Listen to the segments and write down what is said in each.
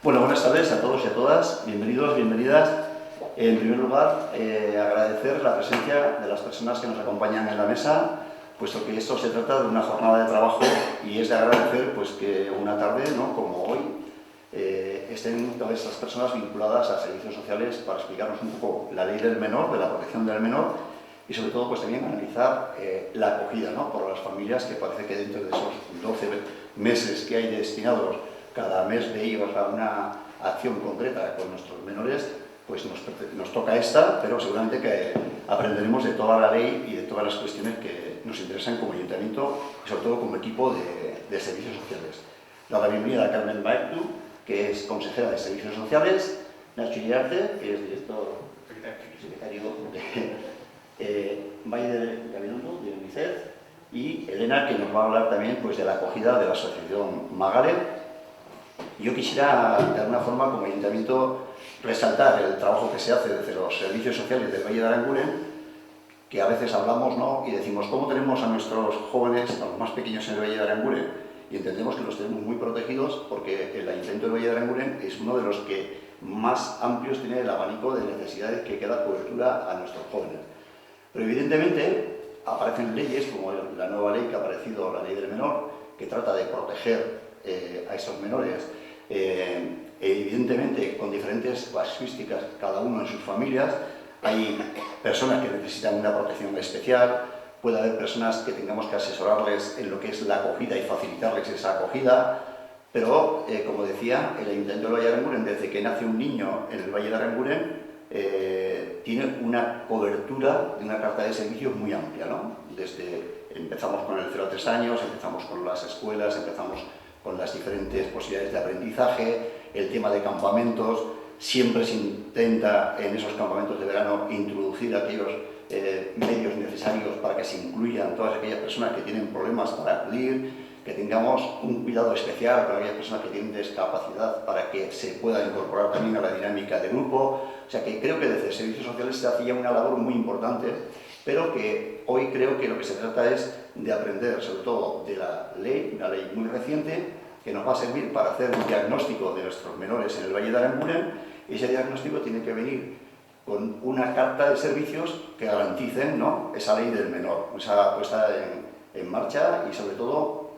Bueno, buenas tardes a todos y a todas, bienvenidos, bienvenidas. En primer lugar, agradecer la presencia de las personas que nos acompañan en la mesa, puesto que esto se trata de una jornada de trabajo y es de agradecer pues, que una tarde, ¿no?, como hoy, estén todas estas personas vinculadas a servicios sociales para explicarnos un poco la ley del menor, de la protección del menor, y sobre todo pues, también analizar la acogida, ¿no?, por las familias, que parece que dentro de esos 12 meses que hay destinados cada mes de ellos a una acción concreta con nuestros menores, pues nos toca esta, pero seguramente que aprenderemos de toda la ley y de todas las cuestiones que nos interesan como ayuntamiento y sobre todo como equipo de servicios sociales. Doy la bienvenida a Carmen Maeztu, que es consejera de Servicios Sociales, Nacho Iriarte, que es director secretario de Valle de Gabilondo, de UNICEF, y Elena, que nos va a hablar también pues, de la acogida de la asociación Magale. Yo quisiera, de alguna forma, como ayuntamiento, resaltar el trabajo que se hace desde los servicios sociales del Valle de Aranguren, que a veces hablamos, ¿no?, y decimos, ¿cómo tenemos a nuestros jóvenes, a los más pequeños en el Valle de Aranguren? Y entendemos que los tenemos muy protegidos porque el Ayuntamiento del Valle de Aranguren es uno de los que más amplios tiene el abanico de necesidades que da cobertura a nuestros jóvenes. Pero evidentemente aparecen leyes como la nueva ley que ha aparecido, la ley del menor, que trata de proteger a esos menores, evidentemente con diferentes casuísticas, cada uno en sus familias. Hay personas que necesitan una protección especial, puede haber personas que tengamos que asesorarles en lo que es la acogida y facilitarles esa acogida, pero, como decía, el Ayuntamiento del Valle de Aranguren, desde que nace un niño en el Valle de Aranguren, tiene una cobertura de una carta de servicios muy amplia, ¿no? Empezamos con el 0 a 3 años, empezamos con las escuelas, empezamos con las diferentes posibilidades de aprendizaje, el tema de campamentos. Siempre se intenta en esos campamentos de verano introducir aquellos medios necesarios para que se incluyan todas aquellas personas que tienen problemas para acudir, que tengamos un cuidado especial para aquellas personas que tienen discapacidad para que se puedan incorporar también a la dinámica de grupo. O sea que creo que desde Servicios Sociales se hacía una labor muy importante, pero que hoy creo que lo que se trata es de aprender sobre todo de la ley, una ley muy reciente, que nos va a servir para hacer un diagnóstico de nuestros menores en el Valle de Aranguren, y ese diagnóstico tiene que venir con una carta de servicios que garanticen, ¿no?, esa ley del menor, esa puesta en marcha, y sobre todo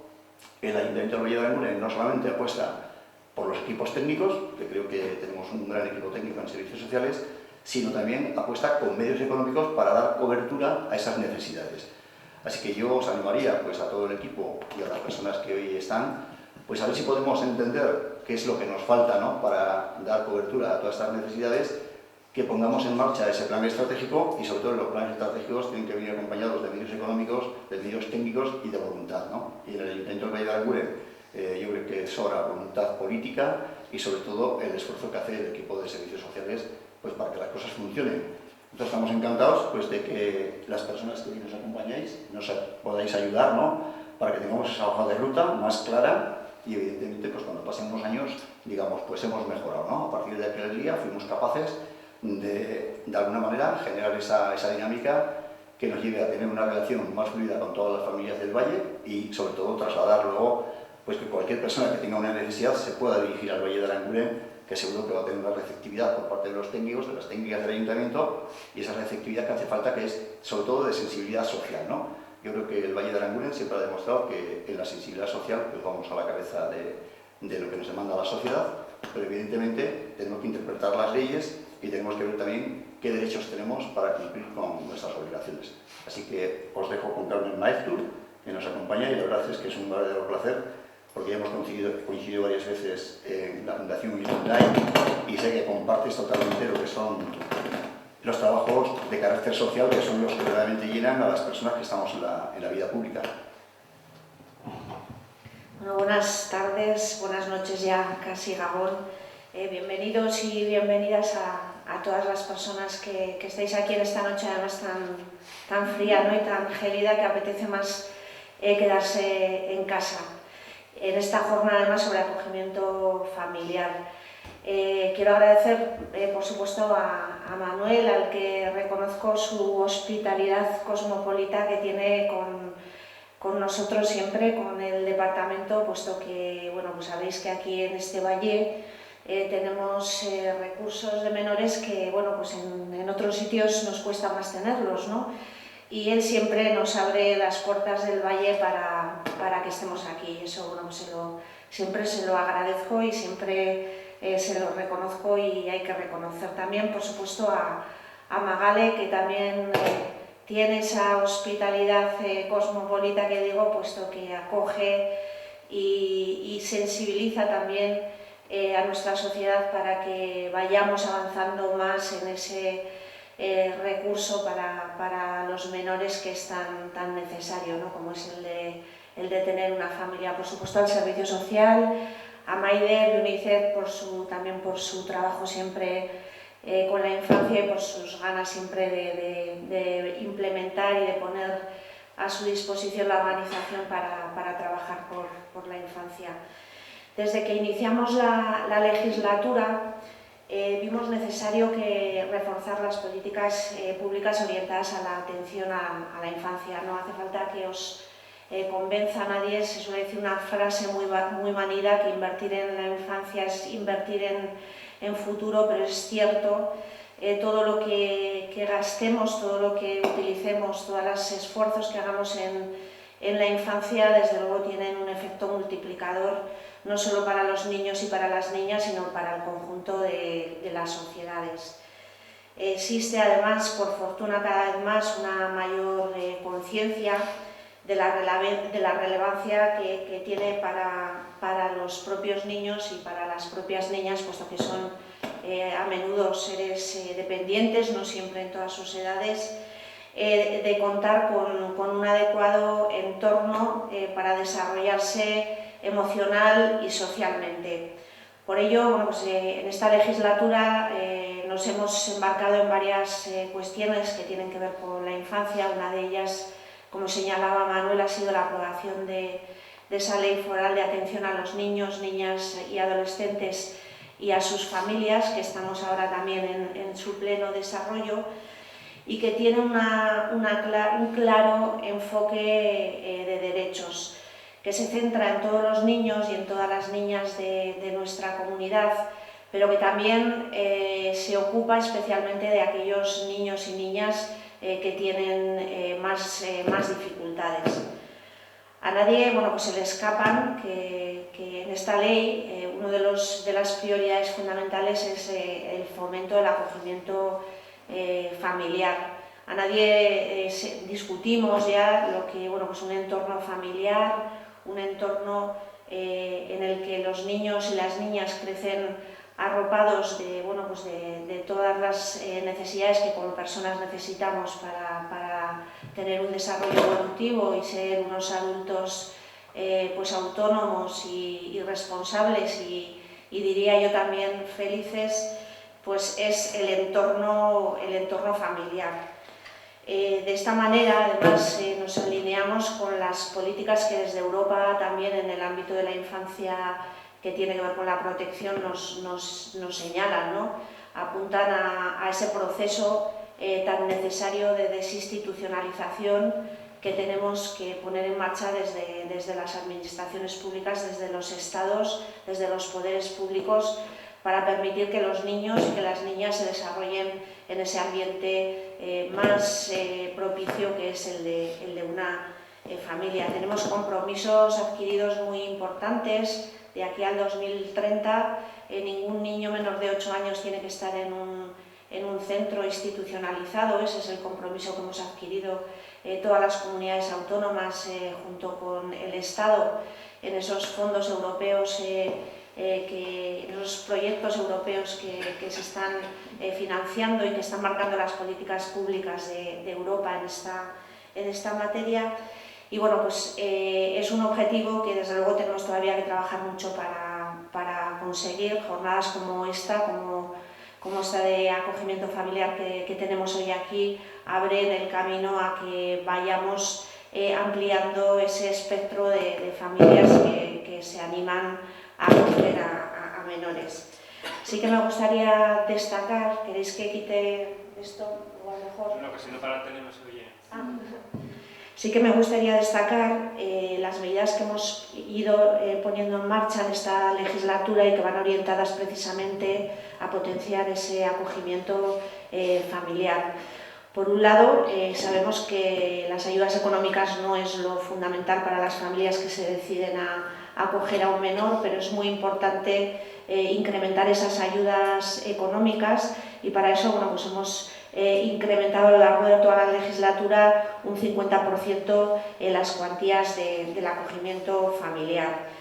el Ayuntamiento del Valle de Aranguren no solamente apuesta por los equipos técnicos, que creo que tenemos un gran equipo técnico en servicios sociales, sino también apuesta con medios económicos para dar cobertura a esas necesidades. Así que yo os animaría pues, a todo el equipo y a las personas que hoy están, pues a ver si podemos entender qué es lo que nos falta, ¿no?, para dar cobertura a todas estas necesidades, que pongamos en marcha ese plan estratégico, y sobre todo los planes estratégicos tienen que venir acompañados de medios económicos, de medios técnicos y de voluntad, ¿no? Y en el Ayuntamiento del Valle de Aranguren yo creo que sobra voluntad política y sobre todo el esfuerzo que hace el equipo de servicios sociales pues, para que las cosas funcionen. Entonces estamos encantados pues, de que las personas que hoy nos acompañáis nos podáis ayudar, ¿no?, para que tengamos esa hoja de ruta más clara y evidentemente pues, cuando pasen unos años digamos pues hemos mejorado, ¿no? A partir de aquel día fuimos capaces de alguna manera generar esa dinámica que nos lleve a tener una relación más fluida con todas las familias del Valle y sobre todo trasladar luego pues que cualquier persona que tenga una necesidad se pueda dirigir al Valle de Aranguren, que seguro que va a tener una receptividad por parte de los técnicos, de las técnicas del ayuntamiento, y esa receptividad que hace falta, que es sobre todo de sensibilidad social, ¿no? Yo creo que el Valle de Aranguren siempre ha demostrado que en la sensibilidad social pues vamos a la cabeza de lo que nos demanda la sociedad, pero evidentemente tenemos que interpretar las leyes y tenemos que ver también qué derechos tenemos para cumplir con nuestras obligaciones. Así que os dejo con Carmen Maeztu, que nos acompaña, y la verdad es que es un verdadero placer, porque ya hemos coincidido varias veces en la Fundación Hyundai y sé que compartes totalmente lo que son los trabajos de carácter social, que son los que verdaderamente llenan a las personas que estamos en la vida pública. Bueno, buenas tardes, buenas noches ya, casi Gabón. Bienvenidos y bienvenidas a todas las personas que estáis aquí en esta noche, además tan fría, ¿no?, y tan gélida, que apetece más quedarse en casa. En esta jornada, además, sobre acogimiento familiar. Quiero agradecer, por supuesto, a Manuel, al que reconozco su hospitalidad cosmopolita que tiene con nosotros siempre, con el departamento, puesto que, bueno, pues sabéis que aquí en este valle tenemos recursos de menores que, bueno, pues en otros sitios nos cuesta más tenerlos, ¿no? Y él siempre nos abre las puertas del valle para que estemos aquí. Eso, bueno, pues siempre se lo agradezco y siempre se lo reconozco, y hay que reconocer también, por supuesto, a Magale, que también tiene esa hospitalidad cosmopolita que digo, puesto que acoge y sensibiliza también a nuestra sociedad para que vayamos avanzando más en ese recurso para los menores, que es tan necesario, ¿no? Como es el de tener una familia. Por supuesto, al servicio social, a Maide de UNICEF también por su trabajo siempre con la infancia y por sus ganas siempre de implementar y de poner a su disposición la organización para trabajar por la infancia. Desde que iniciamos la legislatura vimos necesario reforzar las políticas públicas orientadas a la atención a la infancia. No hace falta que os convenza a nadie, se suele decir una frase muy manida, que invertir en la infancia es invertir en futuro, pero es cierto. Todo lo que gastemos, todo lo que utilicemos, todos los esfuerzos que hagamos en la infancia, desde luego tienen un efecto multiplicador, no solo para los niños y para las niñas, sino para el conjunto de las sociedades. Existe además, por fortuna, cada vez más una mayor conciencia de la relevancia que tiene para los propios niños y para las propias niñas, puesto que son a menudo seres dependientes, no siempre en todas sus edades, de contar con un adecuado entorno para desarrollarse emocional y socialmente. Por ello, bueno, pues, en esta legislatura nos hemos embarcado en varias cuestiones que tienen que ver con la infancia. Una de ellas, como señalaba Manuel, ha sido la aprobación de esa ley foral de atención a los niños, niñas y adolescentes y a sus familias, que estamos ahora también en su pleno desarrollo, y que tiene un claro enfoque de derechos, que se centra en todos los niños y en todas las niñas de nuestra comunidad, pero que también se ocupa especialmente de aquellos niños y niñas que tienen más dificultades. A nadie, bueno, pues se le escapan que en esta ley una de las prioridades fundamentales es el fomento del acogimiento familiar. A nadie discutimos ya lo que, bueno, pues un entorno familiar, un entorno en el que los niños y las niñas crecen arropados de todas las necesidades que como personas necesitamos para tener un desarrollo evolutivo y ser unos adultos pues autónomos y responsables y diría yo también felices, pues es el entorno familiar. De esta manera, además, nos alineamos con las políticas que desde Europa, también en el ámbito de la infancia, que tiene que ver con la protección, nos señalan, ¿no? Apuntan a ese proceso tan necesario de desinstitucionalización que tenemos que poner en marcha desde las administraciones públicas, desde los estados, desde los poderes públicos, para permitir que los niños y que las niñas se desarrollen en ese ambiente más propicio, que es el de una familia. Tenemos compromisos adquiridos muy importantes. De aquí al 2030, ningún niño menor de 8 años tiene que estar en un centro institucionalizado. Ese es el compromiso que hemos adquirido todas las comunidades autónomas junto con el Estado en esos fondos europeos, los proyectos europeos que se están financiando y que están marcando las políticas públicas de Europa en esta materia. Y bueno, pues es un objetivo que desde luego tenemos todavía que trabajar mucho para conseguir. Jornadas como esta, como esta de acogimiento familiar que tenemos hoy aquí, abren el camino a que vayamos ampliando ese espectro de familias que se animan a acoger a menores. Sí que me gustaría destacar, ¿queréis que quite esto o a lo mejor? No, que si no para la tele no se oye. Sí que me gustaría destacar las medidas que hemos ido poniendo en marcha en esta legislatura y que van orientadas precisamente a potenciar ese acogimiento familiar. Por un lado, sabemos que las ayudas económicas no es lo fundamental para las familias que se deciden a acoger a un menor, pero es muy importante incrementar esas ayudas económicas y para eso bueno, pues hemos incrementado a lo largo de toda la legislatura un 50% en las cuantías del acogimiento familiar.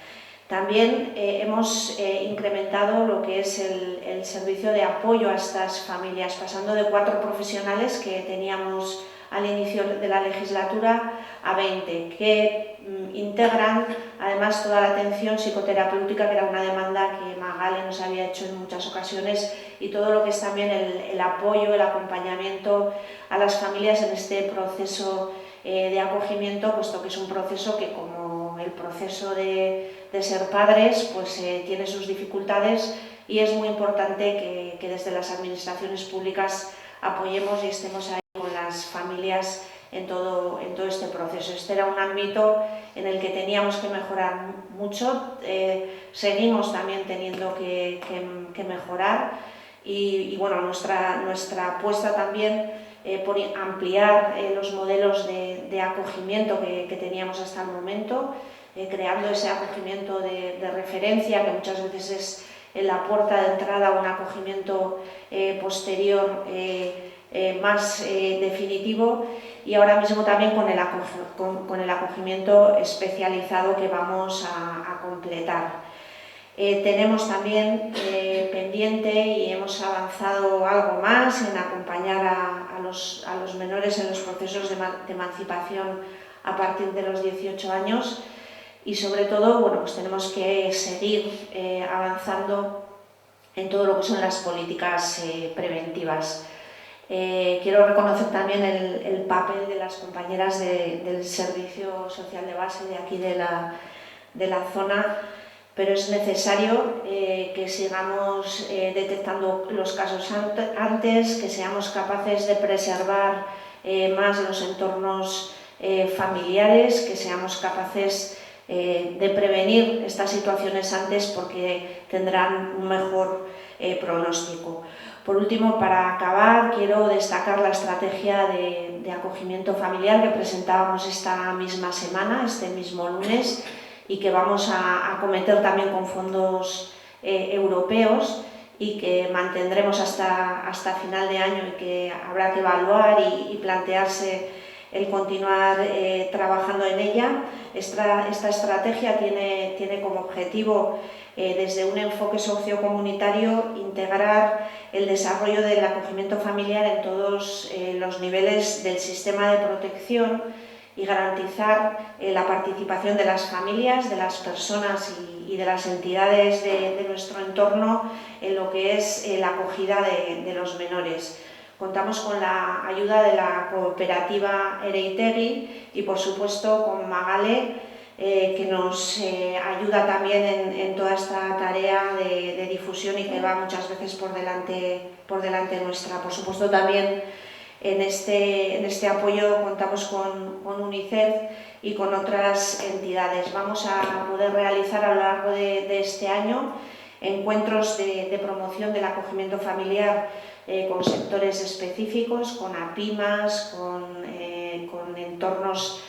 También hemos incrementado lo que es el servicio de apoyo a estas familias, pasando de 4 profesionales que teníamos al inicio de la legislatura a 20, que integran además toda la atención psicoterapéutica, que era una demanda que Magali nos había hecho en muchas ocasiones, y todo lo que es también el apoyo, el acompañamiento a las familias en este proceso de acogimiento, puesto que es un proceso que, como el proceso de ser padres, pues tiene sus dificultades y es muy importante que desde las administraciones públicas apoyemos y estemos ahí con las familias en todo este proceso. Este era un ámbito en el que teníamos que mejorar mucho, seguimos también teniendo que mejorar y bueno, nuestra apuesta también por ampliar los modelos de acogimiento que teníamos hasta el momento, creando ese acogimiento de referencia, que muchas veces es en la puerta de entrada a un acogimiento posterior más definitivo, y ahora mismo también con el acogimiento especializado que vamos a completar. Tenemos también pendiente y hemos avanzado algo más en acompañar a los menores en los procesos de emancipación a partir de los 18 años y sobre todo bueno, pues tenemos que seguir avanzando en todo lo que son las políticas preventivas. Quiero reconocer también el papel de las compañeras del Servicio Social de Base de aquí de la zona, pero es necesario que sigamos detectando los casos antes, que seamos capaces de preservar más los entornos familiares, que seamos capaces de prevenir estas situaciones antes porque tendrán un mejor pronóstico. Por último, para acabar, quiero destacar la estrategia de acogimiento familiar que presentábamos esta misma semana, este mismo lunes, y que vamos a acometer también con fondos europeos y que mantendremos hasta final de año y que habrá que evaluar y plantearse el continuar trabajando en ella. Esta estrategia tiene como objetivo, desde un enfoque sociocomunitario, integrar el desarrollo del acogimiento familiar en todos los niveles del sistema de protección y garantizar la participación de las familias, de las personas y de las entidades de nuestro entorno en lo que es la acogida de los menores. Contamos con la ayuda de la cooperativa Ereitegui y, por supuesto, con Magali, que nos ayuda también en toda esta tarea de difusión y que va muchas veces por delante nuestra. Por supuesto, también en este apoyo contamos con UNICEF y con otras entidades. Vamos a poder realizar a lo largo de este año encuentros de promoción del acogimiento familiar con sectores específicos, con APIMAS, con entornos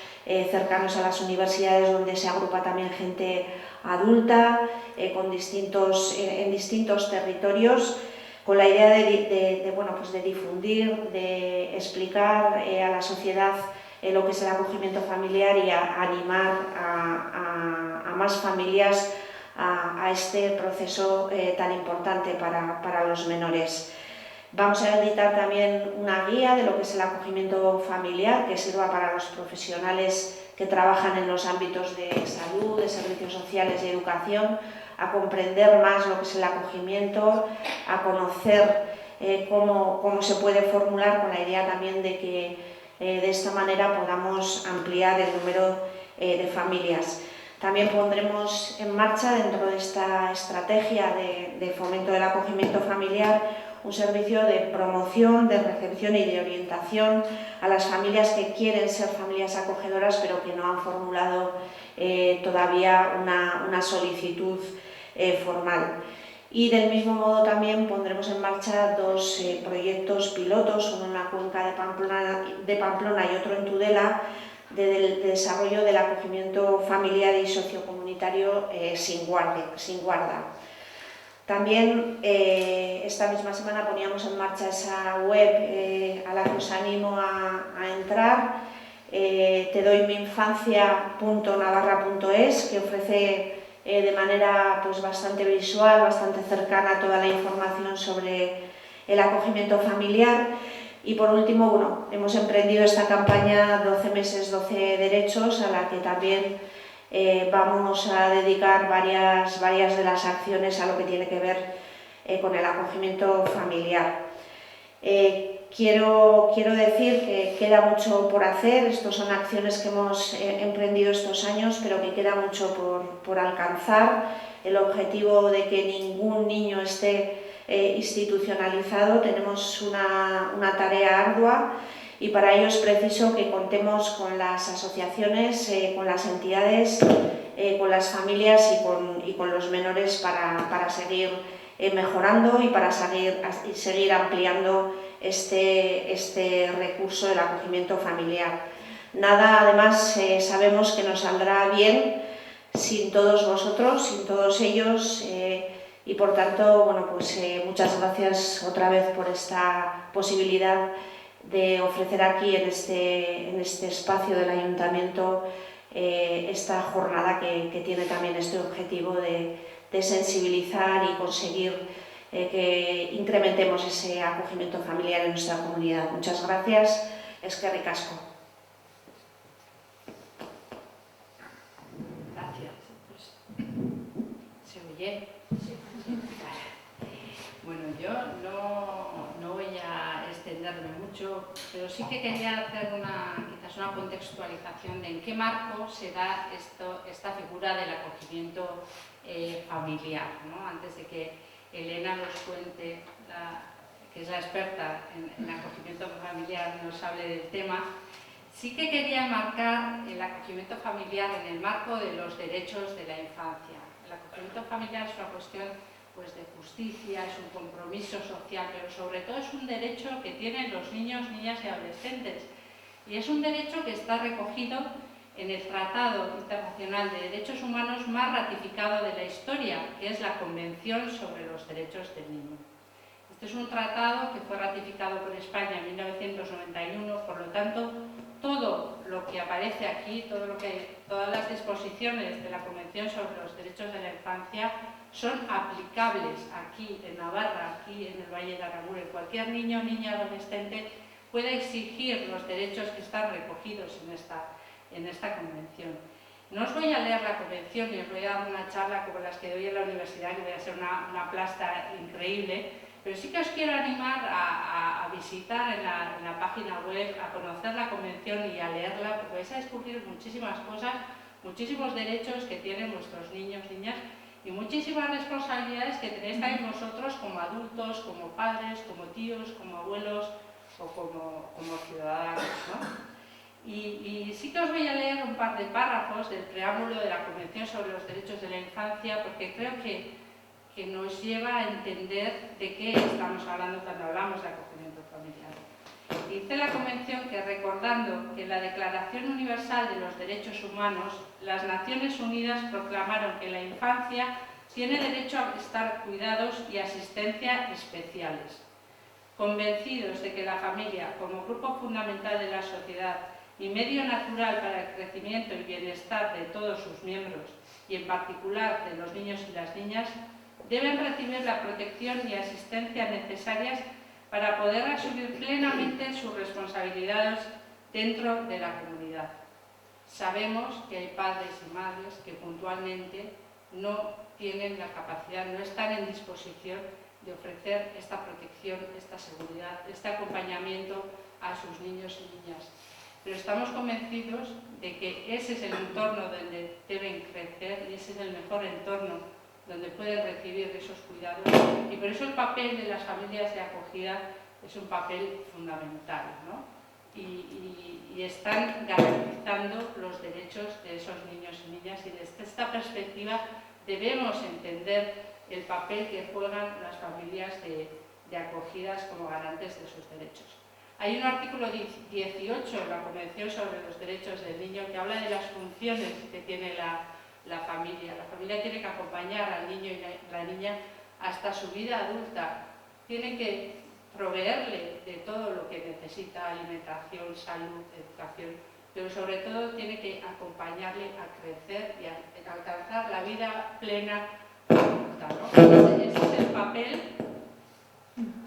cercanos a las universidades donde se agrupa también gente adulta, en distintos territorios, con la idea de difundir, de explicar a la sociedad lo que es el acogimiento familiar y a animar a más familias a este proceso tan importante para los menores. Vamos a editar también una guía de lo que es el acogimiento familiar que sirva para los profesionales que trabajan en los ámbitos de salud, de servicios sociales y educación, a comprender más lo que es el acogimiento, a conocer cómo se puede formular, con la idea también de que de esta manera podamos ampliar el número de familias. También pondremos en marcha, dentro de esta estrategia de fomento del acogimiento familiar, un servicio de promoción, de recepción y de orientación a las familias que quieren ser familias acogedoras pero que no han formulado todavía una solicitud formal. Y del mismo modo también pondremos en marcha dos proyectos pilotos, uno en la cuenca de Pamplona y otro en Tudela, de desarrollo del acogimiento familiar y sociocomunitario sin guarda. También esta misma semana poníamos en marcha esa web a la que os animo a entrar, tedoymiinfancia.navarra.es, que ofrece de manera pues, bastante visual, bastante cercana toda la información sobre el acogimiento familiar. Y por último, bueno, hemos emprendido esta campaña 12 meses, 12 derechos, a la que también vamos a dedicar varias de las acciones a lo que tiene que ver con el acogimiento familiar. Quiero decir que queda mucho por hacer, estas son acciones que hemos emprendido estos años, pero que queda mucho por alcanzar. El objetivo de que ningún niño esté institucionalizado, tenemos una tarea ardua y para ello es preciso que contemos con las asociaciones, con las entidades, con las familias y con los menores para seguir mejorando y para seguir ampliando este recurso del acogimiento familiar. Nada, además, sabemos que nos saldrá bien sin todos vosotros, sin todos ellos, y por tanto, bueno, pues muchas gracias otra vez por esta posibilidad de ofrecer aquí en este espacio del Ayuntamiento esta jornada que tiene también este objetivo de sensibilizar y conseguir que incrementemos ese acogimiento familiar en nuestra comunidad. Muchas gracias. Eskerrik asko. Gracias. ¿Se oye? Bueno, yo no voy a extenderme mucho, pero sí que quería hacer quizás una contextualización de en qué marco se da esta figura del acogimiento familiar, ¿no? Antes de que Elena nos cuente, que es la experta en acogimiento familiar, nos hable del tema, sí que quería marcar el acogimiento familiar en el marco de los derechos de la infancia. El acogimiento familiar es una cuestión pues, de justicia, es un compromiso social, pero sobre todo es un derecho que tienen los niños, niñas y adolescentes. Y es un derecho que está recogido en el Tratado Internacional de Derechos Humanos más ratificado de la historia, que es la Convención sobre los Derechos del Niño. Este es un tratado que fue ratificado por España en 1991, por lo tanto, todo lo que aparece aquí, todas las disposiciones de la Convención sobre los Derechos de la Infancia son aplicables aquí en Navarra, aquí en el Valle de Aranguren. Cualquier niño, niña, adolescente puede exigir los derechos que están recogidos en esta convención. No os voy a leer la convención ni os voy a dar una charla como las que doy en la universidad, que voy a ser una plasta increíble, pero sí que os quiero animar a visitar en la página web, a conocer la convención y a leerla, porque vais a descubrir muchísimas cosas, muchísimos derechos que tienen vuestros niños, niñas, y muchísimas responsabilidades que tenéis también vosotros como adultos, como padres, como tíos, como abuelos o como ciudadanos, ¿no? Y sí que os voy a leer un par de párrafos del preámbulo de la Convención sobre los Derechos de la Infancia, porque creo que nos lleva a entender de qué estamos hablando cuando hablamos de acogimiento familiar. Dice la Convención que, recordando que en la Declaración Universal de los Derechos Humanos, las Naciones Unidas proclamaron que la infancia tiene derecho a prestar cuidados y asistencia especiales. Convencidos de que la familia, como grupo fundamental de la sociedad y medio natural para el crecimiento y bienestar de todos sus miembros, y en particular de los niños y las niñas, deben recibir la protección y asistencia necesarias para poder asumir plenamente sus responsabilidades dentro de la comunidad. Sabemos que hay padres y madres que puntualmente no tienen la capacidad, no están en disposición de ofrecer esta protección, esta seguridad, este acompañamiento a sus niños y niñas. Pero estamos convencidos de que ese es el entorno donde deben crecer y ese es el mejor entorno donde pueden recibir esos cuidados, y por eso el papel de las familias de acogida es un papel fundamental, ¿no? Y están garantizando los derechos de esos niños y niñas, y desde esta perspectiva debemos entender el papel que juegan las familias de acogidas como garantes de sus derechos. Hay un artículo 18 en la Convención sobre los Derechos del Niño que habla de las funciones que tiene la familia. La familia tiene que acompañar al niño y la niña hasta su vida adulta. Tiene que proveerle de todo lo que necesita: alimentación, salud, educación, pero sobre todo tiene que acompañarle a crecer y a alcanzar la vida plena adulta, ¿no? Ese es el papel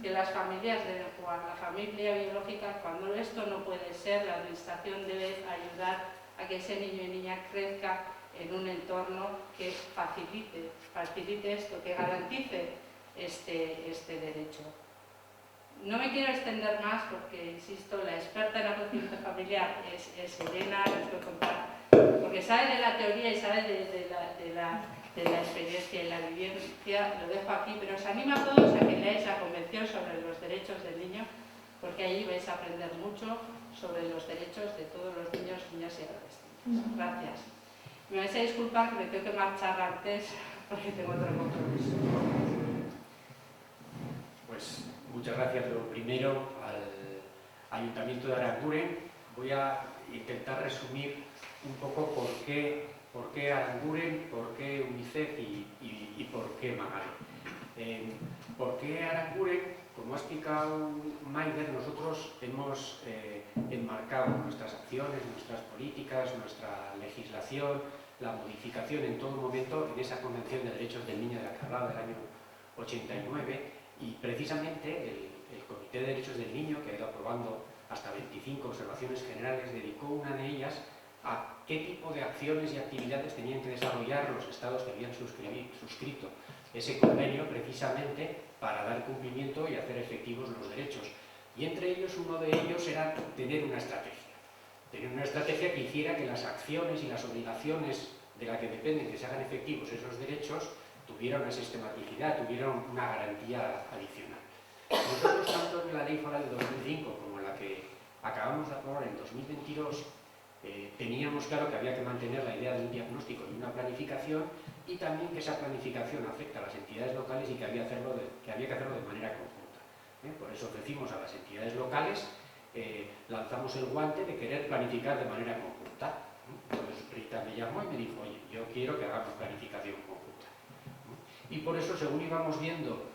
que las familias deben jugar. La familia biológica, cuando esto no puede ser, la administración debe ayudar a que ese niño y niña crezca en un entorno que facilite esto, que garantice este derecho. No me quiero extender más porque, insisto, la experta en acogimiento familiar es Elena, les puedo contar, porque sabe de la teoría y sabe de la experiencia y la vivencia. Lo dejo aquí, pero os animo a todos a que leáis la Convención sobre los Derechos del Niño, porque allí vais a aprender mucho sobre los derechos de todos los niños, niñas y adolescentes. Gracias. Me vais a disculpar que me tengo que marchar antes porque tengo otro compromiso. Pues muchas gracias. Lo primero, al Ayuntamiento de Aranguren. Voy a intentar resumir un poco por qué Aranguren, por qué UNICEF y por qué Magali. ¿Por qué Aranguren? Como ha explicado Maider, nosotros hemos enmarcado nuestras acciones, nuestras políticas, nuestra legislación, la modificación en todo momento en esa Convención de Derechos del Niño de la que hablaba del año 89, y precisamente el Comité de Derechos del Niño, que ha ido aprobando hasta 25 observaciones generales, dedicó una de ellas a qué tipo de acciones y actividades tenían que desarrollar los estados que habían suscrito ese convenio, precisamente para dar cumplimiento y hacer efectivos los derechos. Y entre ellos, uno de ellos era tener una estrategia. Tener una estrategia que hiciera que las acciones y las obligaciones de la que dependen que se hagan efectivos esos derechos tuvieran una sistematicidad, tuvieran una garantía adicional. Nosotros, tanto en la Ley Foral de 2005 como en la que acabamos de aprobar en 2022, teníamos claro que había que mantener la idea de un diagnóstico y una planificación, y también que esa planificación afecta a las entidades locales y que había que hacerlo de manera conjunta. Por eso ofrecimos a las entidades locales, lanzamos el guante de querer planificar de manera conjunta. Entonces Rita me llamó y me dijo: oye, yo quiero que hagamos planificación conjunta. Y por eso, según íbamos viendo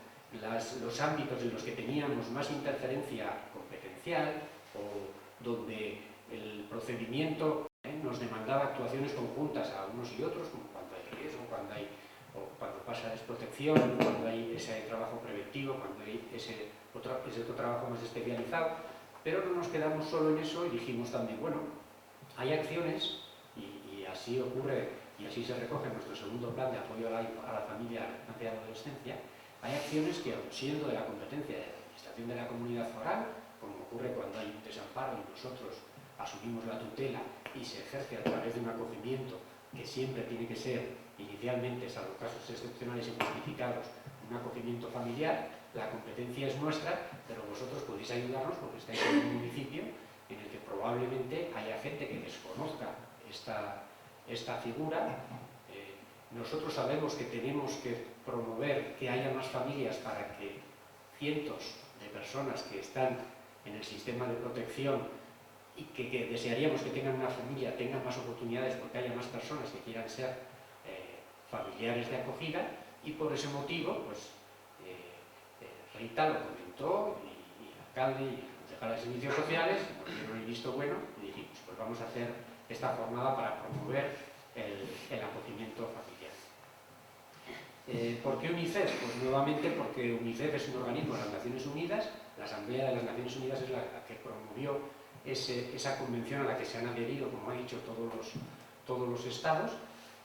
los ámbitos en los que teníamos más interferencia competencial, o donde el procedimiento nos demandaba actuaciones conjuntas a unos y otros, como cuando hay riesgo, cuando pasa desprotección, cuando hay ese trabajo preventivo, cuando hay ese otro trabajo más especializado, pero no nos quedamos solo en eso y dijimos también, bueno, hay acciones, y así ocurre, y así se recoge en nuestro segundo plan de apoyo a la familia, a la infancia y a la adolescencia. Hay acciones que, aun siendo de la competencia de la administración de la comunidad foral, como ocurre cuando hay un desamparo y nosotros asumimos la tutela y se ejerce a través de un acogimiento que siempre tiene que ser, inicialmente, salvo casos excepcionales y justificados, un acogimiento familiar, la competencia es nuestra, pero vosotros podéis ayudarnos porque estáis en un municipio en el que probablemente haya gente que desconozca esta figura. Nosotros sabemos que tenemos que promover que haya más familias para que cientos de personas que están en el sistema de protección y que desearíamos que tengan una familia tengan más oportunidades porque haya más personas que quieran ser familiares de acogida, y por ese motivo, pues Rita lo comentó y el alcalde y los concejales de servicios sociales nos dieron el visto bueno y dijimos, pues vamos a hacer esta jornada para promover el acogimiento familiar. ¿Por qué UNICEF? Pues nuevamente porque UNICEF es un organismo de las Naciones Unidas. La Asamblea de las Naciones Unidas es la que promovió esa convención a la que se han adherido, como han dicho, todos los estados,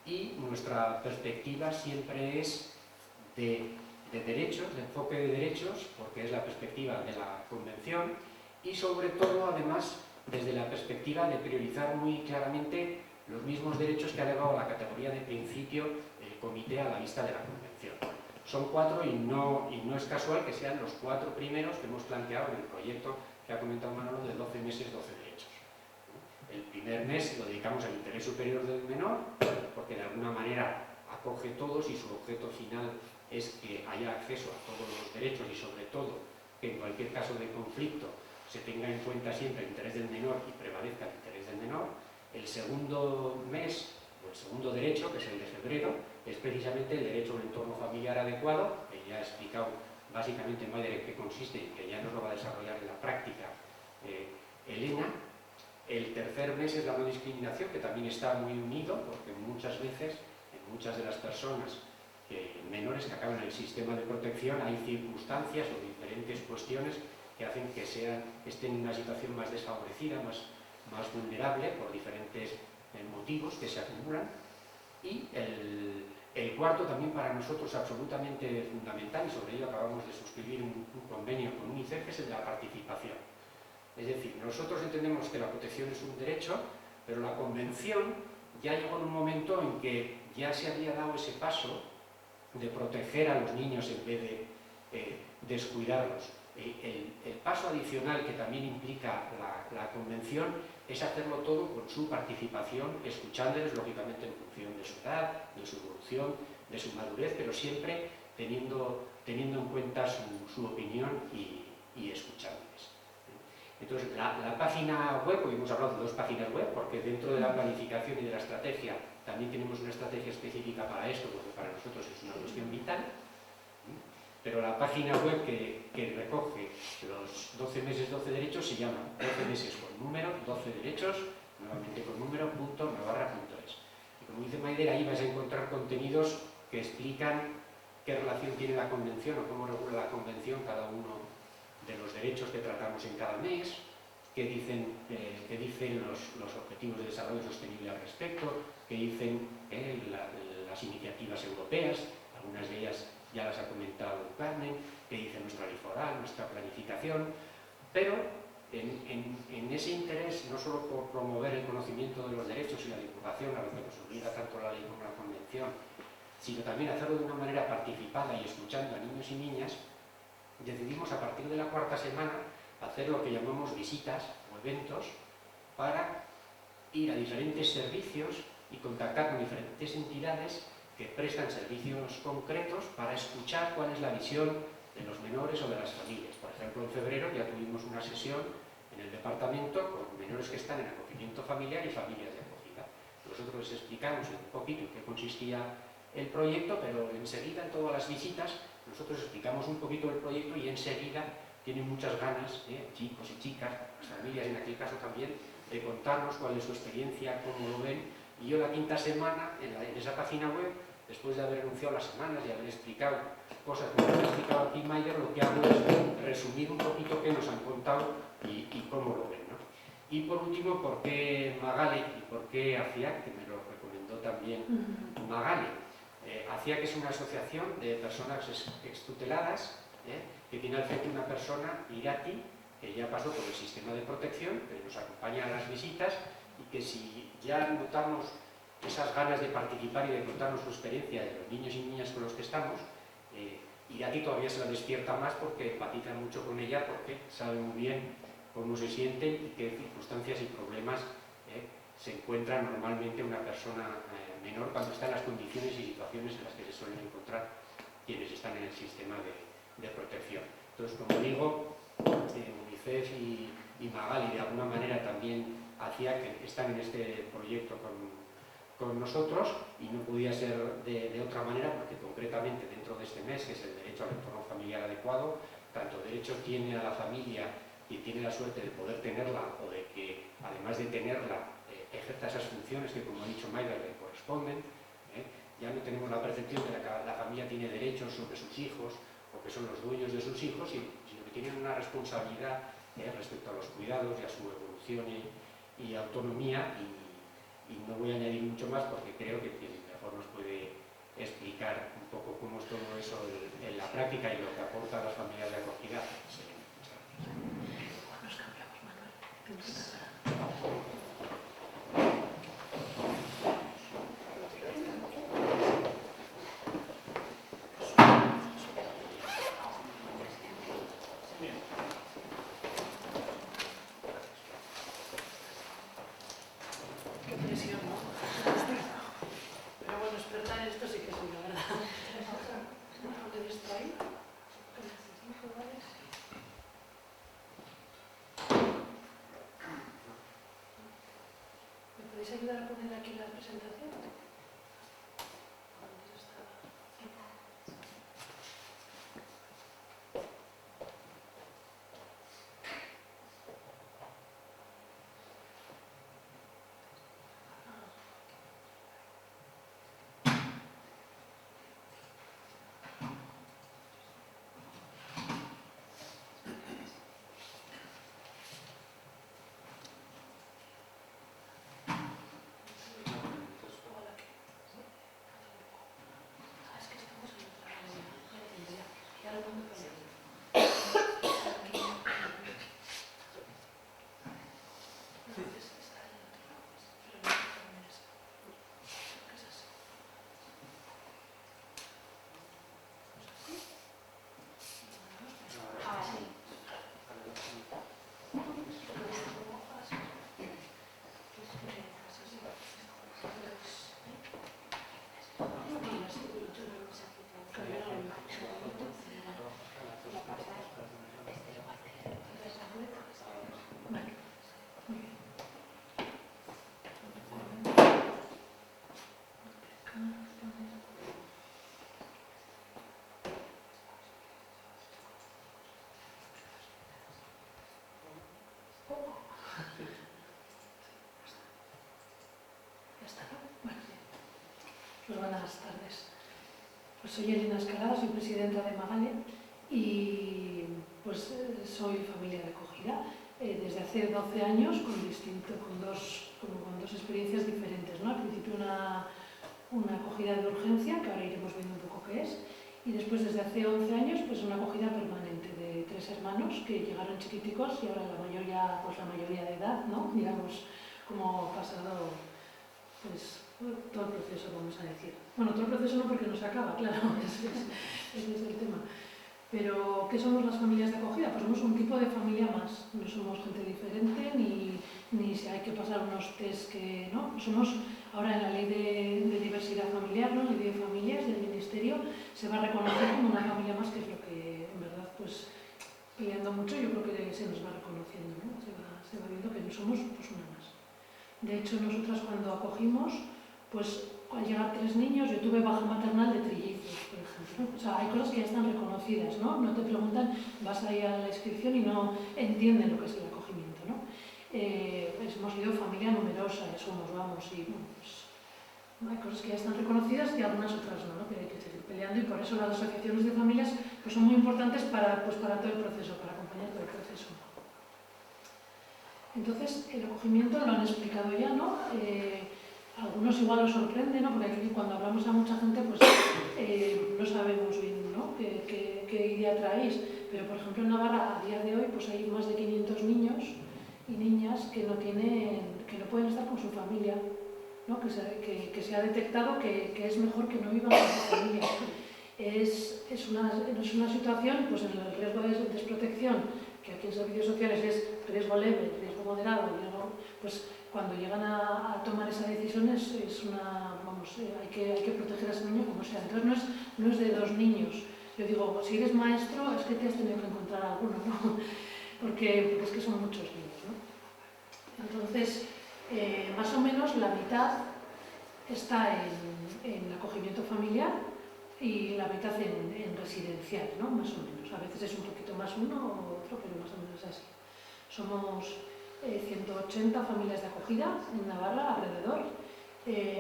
y nuestra perspectiva siempre es de derechos, de enfoque de derechos, porque es la perspectiva de la convención, y sobre todo, además, desde la perspectiva de priorizar muy claramente los mismos derechos que ha elevado a la categoría de principio el comité a la vista de la Convención. Son 4 y no es casual que sean los 4 primeros que hemos planteado en el proyecto que ha comentado Manolo de 12 meses, 12 derechos. El primer mes lo dedicamos al interés superior del menor, porque de alguna manera acoge todos y su objeto final es que haya acceso a todos los derechos y sobre todo que en cualquier caso de conflicto se tenga en cuenta siempre el interés del menor y prevalezca el interés del menor. El segundo mes, o el segundo derecho, que es el de febrero, es precisamente el derecho a un entorno familiar adecuado, que ya ha explicado básicamente Maider en qué consiste y que ya nos lo va a desarrollar en la práctica Elena. El tercer mes es la no discriminación, que también está muy unido, porque muchas veces, en muchas de las personas menores que acaban en el sistema de protección, hay circunstancias o diferentes cuestiones que hacen que estén en una situación más desfavorecida, más vulnerable, por diferentes motivos que se acumulan. Y el cuarto, también para nosotros absolutamente fundamental, y sobre ello acabamos de suscribir un convenio con UNICEF, es el de la participación. Es decir, nosotros entendemos que la protección es un derecho, pero la Convención ya llegó en un momento en que ya se había dado ese paso de proteger a los niños en vez de descuidarlos. El paso adicional que también implica la Convención es hacerlo todo con su participación, escuchándoles lógicamente en función de su edad, de su evolución, de su madurez, pero siempre teniendo en cuenta su opinión y escuchándoles. Entonces, la página web, hoy hemos hablado de 2 páginas web, porque dentro de la planificación y de la estrategia también tenemos una estrategia específica para esto, porque para nosotros es una cuestión vital. Pero la página web que recoge los 12 meses, 12 derechos se llama 12 meses con número, 12 derechos, nuevamente con número, .navarra.es. Y como dice Maider, ahí vas a encontrar contenidos que explican qué relación tiene la Convención o cómo regula la Convención cada uno de los derechos que tratamos en cada mes, qué dicen los objetivos de desarrollo sostenible al respecto, qué dicen las iniciativas europeas, algunas de ellas ya las ha comentado Carmen, qué dice nuestra ley foral, nuestra planificación, pero en ese interés, no solo por promover el conocimiento de los derechos y la divulgación, a lo que nos obliga tanto la ley como la Convención, sino también hacerlo de una manera participada y escuchando a niños y niñas, decidimos a partir de la 4ª semana hacer lo que llamamos visitas o eventos para ir a diferentes servicios y contactar con diferentes entidades que prestan servicios concretos para escuchar cuál es la visión de los menores o de las familias. Por ejemplo, en febrero ya tuvimos una sesión en el departamento con menores que están en acogimiento familiar y familias de acogida. Nosotros les explicamos un poquito en qué consistía el proyecto, pero enseguida en todas las visitas nosotros explicamos un poquito el proyecto y enseguida tienen muchas ganas, chicos y chicas, las familias en aquel caso también, de contarnos cuál es su experiencia, cómo lo ven. Y yo la 5ª semana, en esa página web, después de haber anunciado las semanas y haber explicado cosas que nos ha explicado aquí Maider, lo que hago es resumir un poquito qué nos han contado y cómo lo ven, ¿no? Y por último, ¿por qué Magale y por qué ACIAC? Que me lo recomendó también Magale. ACIAC es una asociación de personas extuteladas, que tiene al frente una persona, Irati, que ya pasó por el sistema de protección, que nos acompaña a las visitas y que si ya notamos esas ganas de participar y de contarnos su experiencia de los niños y niñas con los que estamos, Irati todavía se la despierta más porque empatiza mucho con ella, porque sabe muy bien cómo se sienten y qué circunstancias y problemas se encuentra normalmente una persona menor cuando está en las condiciones y situaciones en las que se suelen encontrar quienes están en el sistema de protección. Entonces, como digo, UNICEF y Magali de alguna manera también hacía que están en este proyecto con nosotros y no podía ser de otra manera porque concretamente dentro de este mes, que es el derecho al entorno familiar adecuado, tanto derecho tiene a la familia quien tiene la suerte de poder tenerla o de que además de tenerla ejerza esas funciones que, como ha dicho Maider, le corresponden. Ya no tenemos la percepción de que la familia tiene derechos sobre sus hijos o que son los dueños de sus hijos, sino que tienen una responsabilidad respecto a los cuidados y a su evolución y autonomía, y no voy a añadir mucho más porque creo que quien mejor nos puede explicar un poco cómo es todo eso en la práctica y lo que aporta a las familias de acogida. hacer aquí la presentación? Pues buenas tardes. Pues soy Elena Escalada, soy presidenta de Magale y pues soy familia de acogida desde hace 12 años con dos experiencias diferentes, ¿no? Al principio una acogida de urgencia, que ahora iremos viendo un poco qué es, y después desde hace 11 años pues una acogida permanente de 3 hermanos que llegaron chiquiticos y ahora la mayoría de edad, ¿no? Digamos, como ha pasado pues todo el proceso, vamos a decir. Bueno, todo el proceso no, porque no se acaba, claro, ese es el tema. Pero, ¿qué somos las familias de acogida? Pues somos un tipo de familia más, no somos gente diferente, ni si hay que pasar unos test que no. Somos, ahora en la ley de diversidad familiar, ¿no? La ley de familias del Ministerio, se va a reconocer como una familia más, que es lo que, en verdad, pues peleando mucho, yo creo que se nos va reconociendo, ¿no? Se va viendo que somos pues una más. De hecho, nosotras cuando acogimos, pues al llegar 3 niños, yo tuve baja maternal de trillizos, por ejemplo. O sea, hay cosas que ya están reconocidas, ¿no? No te preguntan, vas ahí a la inscripción y no entienden lo que es el acogimiento, ¿no? Hemos sido familia numerosa, vamos, y bueno, pues hay cosas que ya están reconocidas y algunas otras no, ¿no? Que hay que seguir peleando, y por eso las asociaciones de familias pues son muy importantes para todo el proceso, para acompañar todo el proceso. Entonces, el acogimiento lo han explicado ya, ¿no? Algunos igual os sorprende, ¿no? Porque aquí cuando hablamos a mucha gente, pues no sabemos bien, ¿no? ¿Qué idea traéis? Pero, por ejemplo, en Navarra, a día de hoy, pues hay más de 500 niños y niñas que no pueden estar con su familia, ¿no? Que se ha detectado que es mejor que no vivan con su familia. Es una situación, pues en el riesgo de desprotección, que aquí en servicios sociales es riesgo leve, riesgo moderado, pues cuando llegan a tomar esa decisión hay que proteger a ese niño como sea. Entonces no es de 2 niños. Yo digo, si eres maestro es que te has tenido que encontrar alguno, ¿no? Porque es que son muchos niños, ¿no? Entonces, más o menos la mitad está en acogimiento familiar y la mitad en residencial, ¿no? Más o menos. A veces es un poquito más uno o otro, pero más o menos así. Somos 180 familias de acogida en Navarra, alrededor.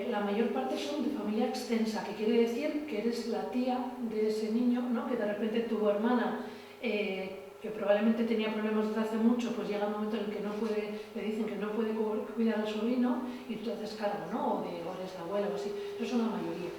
La mayor parte son de familia extensa, que quiere decir que eres la tía de ese niño, ¿no? Que de repente tuvo hermana, que probablemente tenía problemas desde hace mucho, pues llega un momento en el que le dicen que no puede cuidar al sobrino y tú te haces cargo, ¿no? O eres la abuela o así. Eso son la mayoría.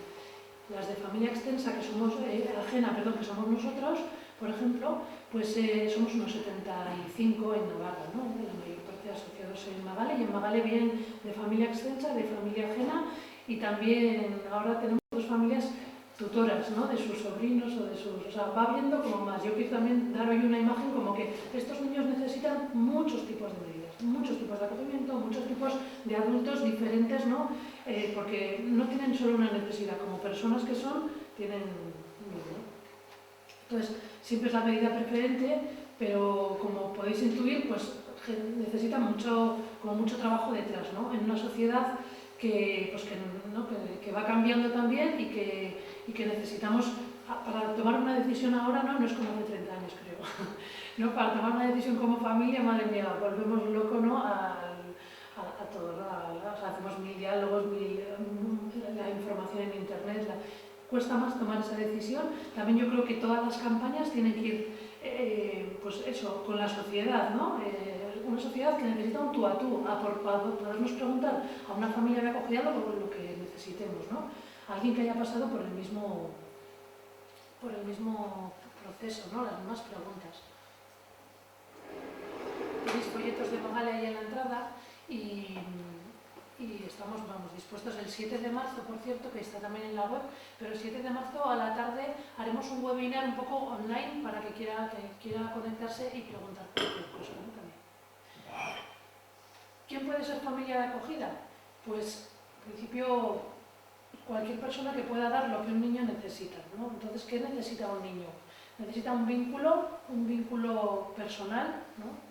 Las de familia extensa, que somos que somos nosotros, por ejemplo, pues somos unos 75 en Navarra, ¿no? La mayor parte asociados en Magale, y en Magale vienen de familia extensa, de familia ajena, y también ahora tenemos 2 familias tutoras, ¿no? De sus sobrinos o sea, va viendo como más. Yo quiero también dar hoy una imagen como que estos niños necesitan muchos tipos de medidas, muchos tipos de acogimiento, muchos tipos de adultos diferentes, ¿no? Porque no tienen solo una necesidad, como personas que son, tienen miedo, ¿no? Entonces, siempre es la medida preferente, pero como podéis intuir, pues necesita mucho trabajo detrás, ¿no? En una sociedad que va cambiando también y que necesitamos, para tomar una decisión ahora, no es como hace 30 años, creo. ¿No? Para tomar una decisión como familia, madre mía, volvemos loco, ¿no? a todo, ¿no? Hacemos 1000 diálogos, la información en internet, cuesta más tomar esa decisión. También yo creo que todas las campañas tienen que ir, pues eso, con la sociedad, ¿no? Una sociedad que necesita un tú a tú, podernos preguntar a una familia de acogida lo que necesitemos, ¿no? Alguien que haya pasado por el mismo proceso, ¿no? Las mismas preguntas. Tenéis folletos de Magalia ahí en la entrada y estamos, dispuestos el 7 de marzo, por cierto, que está también en la web, pero el 7 de marzo a la tarde haremos un webinar un poco online para que quiera conectarse y preguntar cualquier cosa, ¿no? También. ¿Quién puede ser familia de acogida? Pues, en principio, cualquier persona que pueda dar lo que un niño necesita, ¿no? Entonces, ¿qué necesita un niño? Necesita un vínculo personal, ¿no?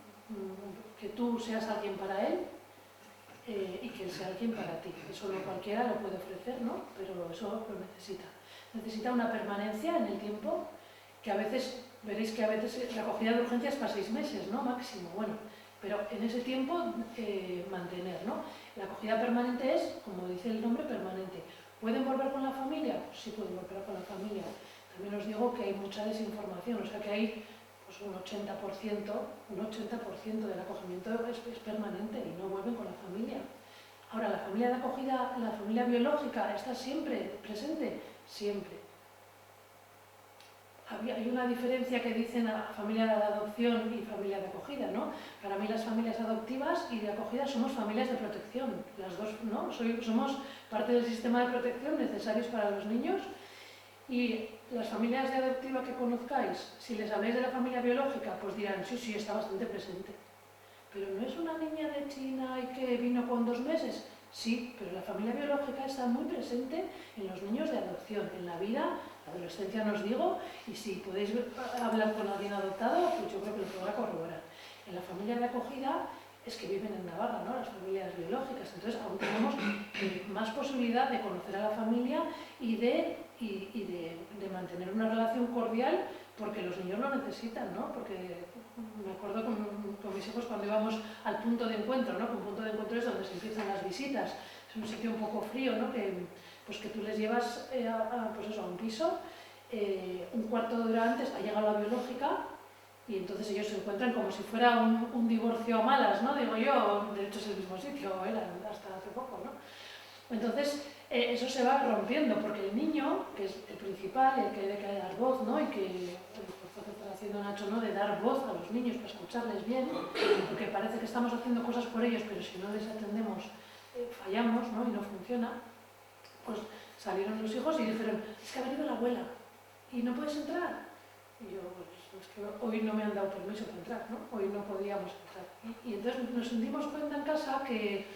Que tú seas alguien para él y que él sea alguien para ti. Eso no cualquiera lo puede ofrecer, ¿no? Pero eso lo necesita. Necesita una permanencia en el tiempo, que a veces, veréis que a veces la acogida de urgencia es para 6 meses, ¿no? Máximo, bueno. Pero en ese tiempo mantener, ¿no? La acogida permanente es, como dice el nombre, permanente. ¿Pueden volver con la familia? Pues sí pueden volver con la familia. También os digo que hay mucha desinformación, o sea que hay pues un 80% del acogimiento es permanente y no vuelven con la familia. Ahora, la familia de acogida, la familia biológica, ¿está siempre presente? Siempre. Hay una diferencia que dicen a familia de adopción y familia de acogida, ¿no? Para mí las familias adoptivas y de acogida somos familias de protección, las dos, ¿no? Somos parte del sistema de protección necesarios para los niños. Y las familias de adoptiva que conozcáis, si les habláis de la familia biológica, pues dirán, sí, está bastante presente. Pero ¿no es una niña de China y que vino con 2 meses? Sí, pero la familia biológica está muy presente en los niños de adopción, en la vida, la adolescencia no os digo, y si podéis hablar con alguien adoptado, pues yo creo que lo podrá corroborar. En la familia de acogida es que viven en Navarra, ¿no? Las familias biológicas, entonces aún tenemos más posibilidad de conocer a la familia y de mantener una relación cordial, porque los niños lo necesitan, ¿no? Porque me acuerdo con mis hijos cuando íbamos al punto de encuentro, ¿no? Un punto de encuentro es donde se empiezan las visitas, es un sitio un poco frío, ¿no? Que tú les llevas a un piso, un cuarto de hora antes ha llegado la biológica y entonces ellos se encuentran como si fuera un divorcio a malas, ¿no? Digo yo, de hecho es el mismo sitio, era hasta hace poco, ¿no? Entonces, eso se va rompiendo, porque el niño, que es el principal, el que debe dar voz, ¿no? Y que el esfuerzo que está haciendo Nacho, ¿no? De dar voz a los niños para escucharles bien, porque parece que estamos haciendo cosas por ellos, pero si no les atendemos, fallamos, ¿no? Y no funciona. Pues salieron los hijos y dijeron, es que ha venido la abuela y no puedes entrar. Y yo, pues es que hoy no me han dado permiso para entrar, ¿no? Hoy no podíamos entrar. Y entonces nos dimos cuenta en casa que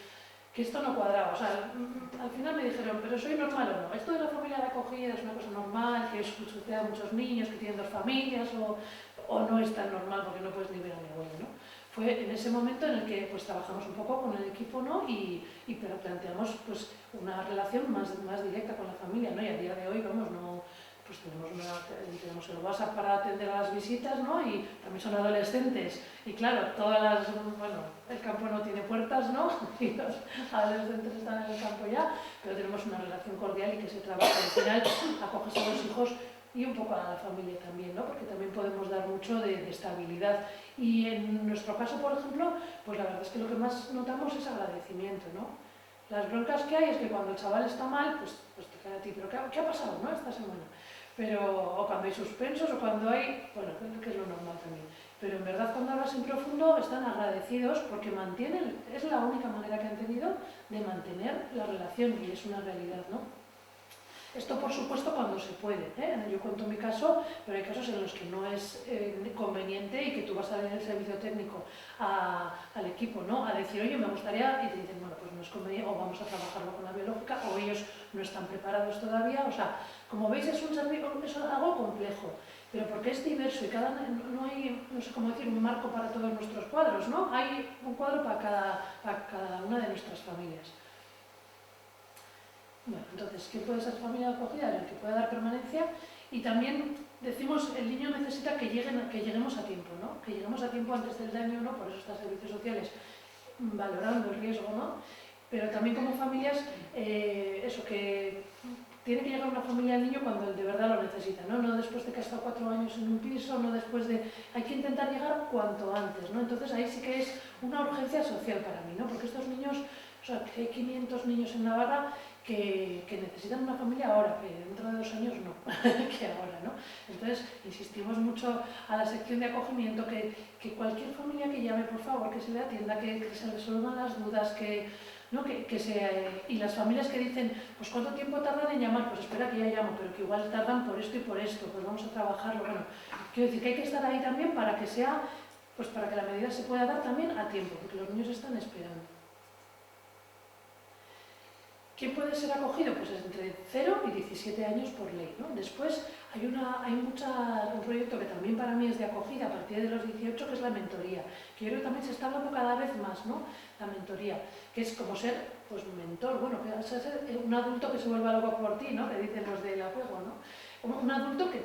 esto no cuadraba. O sea, al final me dijeron, ¿pero soy normal o no? Esto de la familia de acogida es una cosa normal, que sucede a muchos niños que tienen 2 familias, o no es tan normal porque no puedes ni ver a mi abuelo, ¿no? Fue en ese momento en el que pues trabajamos un poco con el equipo, ¿no? Y planteamos pues una relación más directa con la familia, ¿no? Y a día de hoy, vamos, no, pues tenemos el WhatsApp para atender a las visitas, ¿no? Y también son adolescentes. Y claro, el campo no tiene puertas, ¿no? Y los adolescentes están en el campo ya, pero tenemos una relación cordial y que se trabaja. Al final acoges a los hijos y un poco a la familia también, ¿no? Porque también podemos dar mucho de estabilidad. Y en nuestro caso, por ejemplo, pues la verdad es que lo que más notamos es agradecimiento, ¿no? Las broncas que hay es que cuando el chaval está mal, pues te cae a ti, pero ¿qué ha pasado, no? Esta semana. O cuando hay suspensos, o cuando hay, que es lo normal también. Pero en verdad cuando hablas en profundo están agradecidos porque es la única manera que han tenido de mantener la relación y es una realidad, ¿no? Esto, por supuesto, cuando se puede, ¿eh? Yo cuento mi caso, pero hay casos en los que no es conveniente y que tú vas a dar el servicio técnico al equipo, ¿no? A decir, oye, me gustaría, y te dicen, bueno, pues no es conveniente, o vamos a trabajarlo con la biológica, o ellos no están preparados todavía. O sea, como veis, es algo complejo, pero porque es diverso y no hay, no sé cómo decir, un marco para todos nuestros cuadros, ¿no? Hay un cuadro para cada una de nuestras familias. Bueno, entonces, ¿qué puede ser familia de acogida? El que pueda dar permanencia. Y también decimos, el niño necesita que lleguemos a tiempo, ¿no? Que lleguemos a tiempo antes del daño, ¿no? Por eso están servicios sociales valorando el riesgo, ¿no? Pero también como familias, eso, que tiene que llegar una familia al niño cuando de verdad lo necesita, ¿no? No después de que ha estado 4 años en un piso, no después de... Hay que intentar llegar cuanto antes, ¿no? Entonces ahí sí que es una urgencia social para mí, ¿no? Porque estos niños, o sea, que hay 500 niños en Navarra que necesitan una familia ahora, que dentro de 2 años no, que ahora, ¿no? Entonces, insistimos mucho a la sección de acogimiento que cualquier familia que llame, por favor, que se le atienda, que se resuelvan las dudas, que, ¿no? Y las familias que dicen, pues ¿cuánto tiempo tardan en llamar? Pues espera que ya llamo, pero que igual tardan por esto y por esto, pues vamos a trabajarlo. Bueno, quiero decir que hay que estar ahí también para que sea, pues para que la medida se pueda dar también a tiempo, porque los niños están esperando. ¿Quién puede ser acogido? Pues entre 0 y 17 años por ley, ¿no? Después hay un proyecto que también para mí es de acogida a partir de los 18, que es la mentoría, que yo creo que también se está hablando cada vez más, ¿no? La mentoría, que es como ser, pues, mentor, bueno, que es ser un adulto que se vuelva loco por ti, ¿no? Que dicen los del juego, ¿no? Un adulto que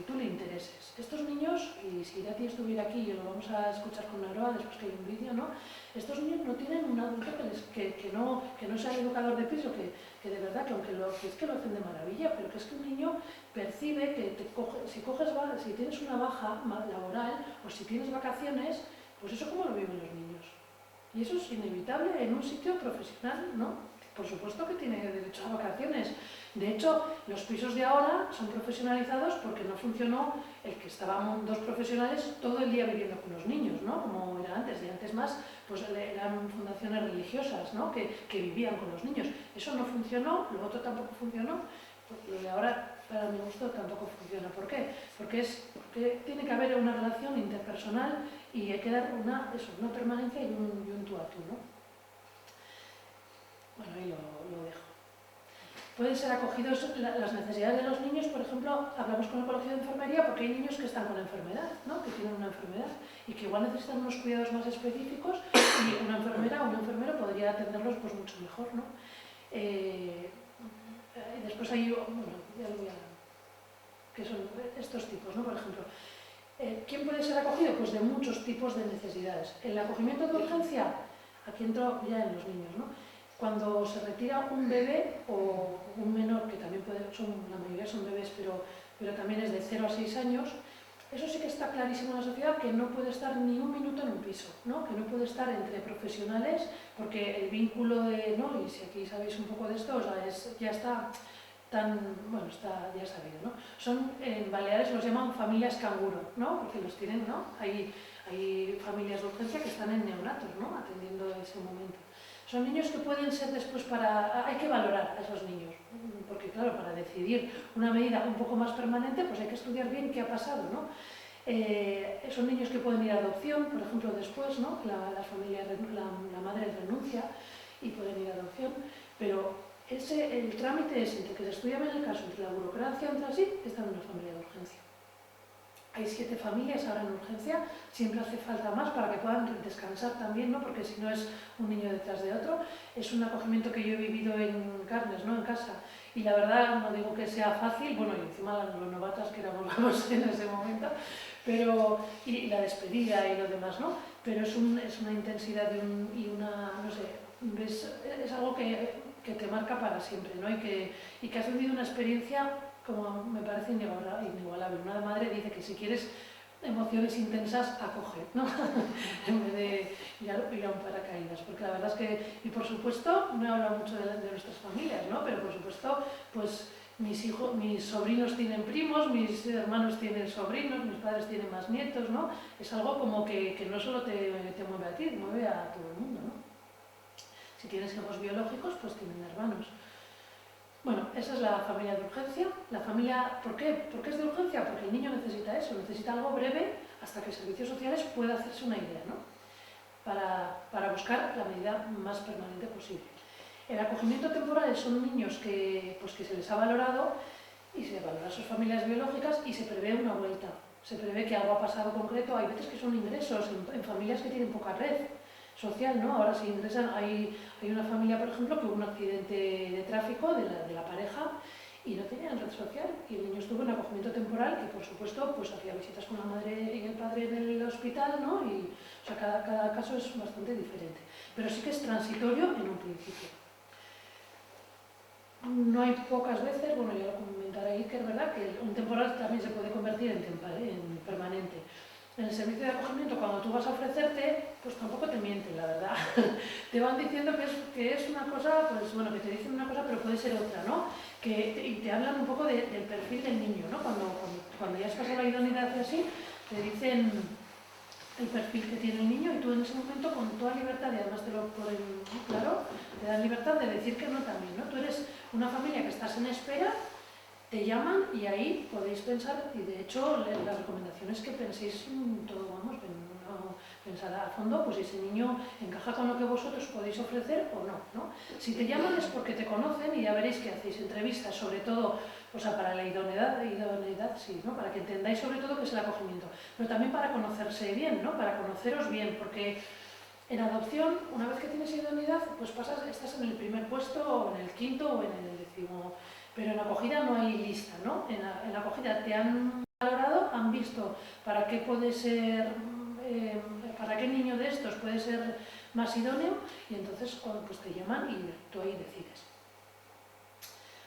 tú le intereses. Estos niños, y si Irati estuviera aquí y lo vamos a escuchar con Naroa después que hay un vídeo, ¿no? Estos niños no tienen un adulto que no sea educador de piso, que de verdad, que aunque es que lo hacen de maravilla, pero que es que un niño percibe que si tienes una baja laboral o si tienes vacaciones, pues eso cómo lo viven los niños. Y eso es inevitable en un sitio profesional, ¿no? Por supuesto que tiene derecho a vacaciones. De hecho, los pisos de ahora son profesionalizados porque no funcionó el que estaban 2 profesionales todo el día viviendo con los niños, ¿no? Como era antes, y antes más, pues eran fundaciones religiosas, ¿no? Que vivían con los niños. Eso no funcionó, lo otro tampoco funcionó, pues lo de ahora, para mi gusto, tampoco funciona. ¿Por qué? Porque tiene que haber una relación interpersonal y hay que dar una permanencia y un tú a tú, ¿no? Bueno, ahí lo dejo. Pueden ser acogidos las necesidades de los niños, por ejemplo, hablamos con el colegio de enfermería porque hay niños que están con enfermedad, ¿no? Que tienen una enfermedad y que igual necesitan unos cuidados más específicos y una enfermera o un enfermero podría atenderlos pues mucho mejor, ¿no? Después hay, bueno, ya lo voy a... que son estos tipos, ¿no? Por ejemplo, ¿quién puede ser acogido? Pues de muchos tipos de necesidades. El acogimiento de urgencia, aquí entro ya en los niños, ¿no? Cuando se retira un bebé o un menor, que también la mayoría son bebés, pero también es de 0 a 6 años, eso sí que está clarísimo en la sociedad, que no puede estar ni un minuto en un piso, ¿no? Que no puede estar entre profesionales, porque el vínculo de, ¿no? Y si aquí sabéis un poco de esto, o sea, ya está bueno, está ya sabido, ¿no? En Baleares los llaman familias canguro, ¿no? Porque los tienen, ¿no? Hay familias de urgencia que están en neonatos, ¿no? Atendiendo ese momento. Son niños que pueden ser después hay que valorar a esos niños, porque claro, para decidir una medida un poco más permanente, pues hay que estudiar bien qué ha pasado, ¿no? Son niños que pueden ir a adopción, por ejemplo, después, ¿no? La madre renuncia y pueden ir a adopción, pero el trámite es entre que se estudia bien el caso, entre la burocracia, entre así, están en una familia de urgencia. Hay 7 familias ahora en urgencia, siempre hace falta más para que puedan descansar también, ¿no? Porque si no es un niño detrás de otro. Es un acogimiento que yo he vivido en carnes, ¿no? En casa. Y la verdad, no digo que sea fácil, bueno, y encima los novatas que éramos en ese momento, y la despedida y lo demás, ¿no? Pero es una intensidad y una, no sé, es algo que te marca para siempre, ¿no? Y que has vivido una experiencia como me parece inigualable. Una madre dice que si quieres emociones intensas, acoge, ¿no? En vez de ir a un paracaídas, porque la verdad es que, y por supuesto, no he hablado mucho de nuestras familias, ¿no? Pero por supuesto, pues mis sobrinos tienen primos, mis hermanos tienen sobrinos, mis padres tienen más nietos, ¿no? Es algo como que no solo te mueve a ti, mueve a todo el mundo, ¿no? Si tienes hijos biológicos, pues tienen hermanos. Bueno, esa es la familia de urgencia. La familia, ¿por qué? ¿Por qué es de urgencia? Porque el niño necesita eso, necesita algo breve hasta que Servicios Sociales pueda hacerse una idea, ¿no? Para buscar la medida más permanente posible. El acogimiento temporal son niños que se les ha valorado y se valora sus familias biológicas y se prevé una vuelta. Se prevé que algo ha pasado concreto. Hay veces que son ingresos en familias que tienen poca red. social, ¿no? Ahora se ingresan, hay una familia, por ejemplo, que hubo un accidente de tráfico de la pareja y no tenían red social, y el niño estuvo en acogimiento temporal, que por supuesto pues hacía visitas con la madre y el padre en el hospital, ¿no? Y, o sea, cada caso es bastante diferente, pero sí que es transitorio en un principio. No hay pocas veces, bueno, ya lo comentaré ahí, que es verdad que un temporal también se puede convertir en permanente. En el servicio de acogimiento, cuando tú vas a ofrecerte, pues tampoco te mienten, la verdad. Te van diciendo que es una cosa, pues bueno, que te dicen una cosa, pero puede ser otra, ¿no? Y te hablan un poco del perfil del niño, ¿no? Cuando ya has pasado la idoneidad y así, te dicen el perfil que tiene el niño y tú en ese momento con toda libertad, y además te lo ponen claro, te dan libertad de decir que no también, ¿no? Tú eres una familia que estás en espera, te llaman y ahí podéis pensar, y de hecho la recomendación es que penséis todo, vamos, pensar a fondo, pues si ese niño encaja con lo que vosotros podéis ofrecer o no, ¿no? Si te llaman es porque te conocen y ya veréis que hacéis entrevistas, sobre todo, o sea, para la idoneidad sí, ¿no? Para que entendáis sobre todo qué es el acogimiento, pero también para conocerse bien, ¿no? Para conoceros bien, porque en adopción, una vez que tienes idoneidad, pues estás en el primer puesto, o en el quinto, o en el décimo. Pero en acogida no hay lista, ¿no? En la acogida te han valorado, han visto para qué puede ser, para qué niño de estos puede ser más idóneo, y entonces pues te llaman y tú ahí decides.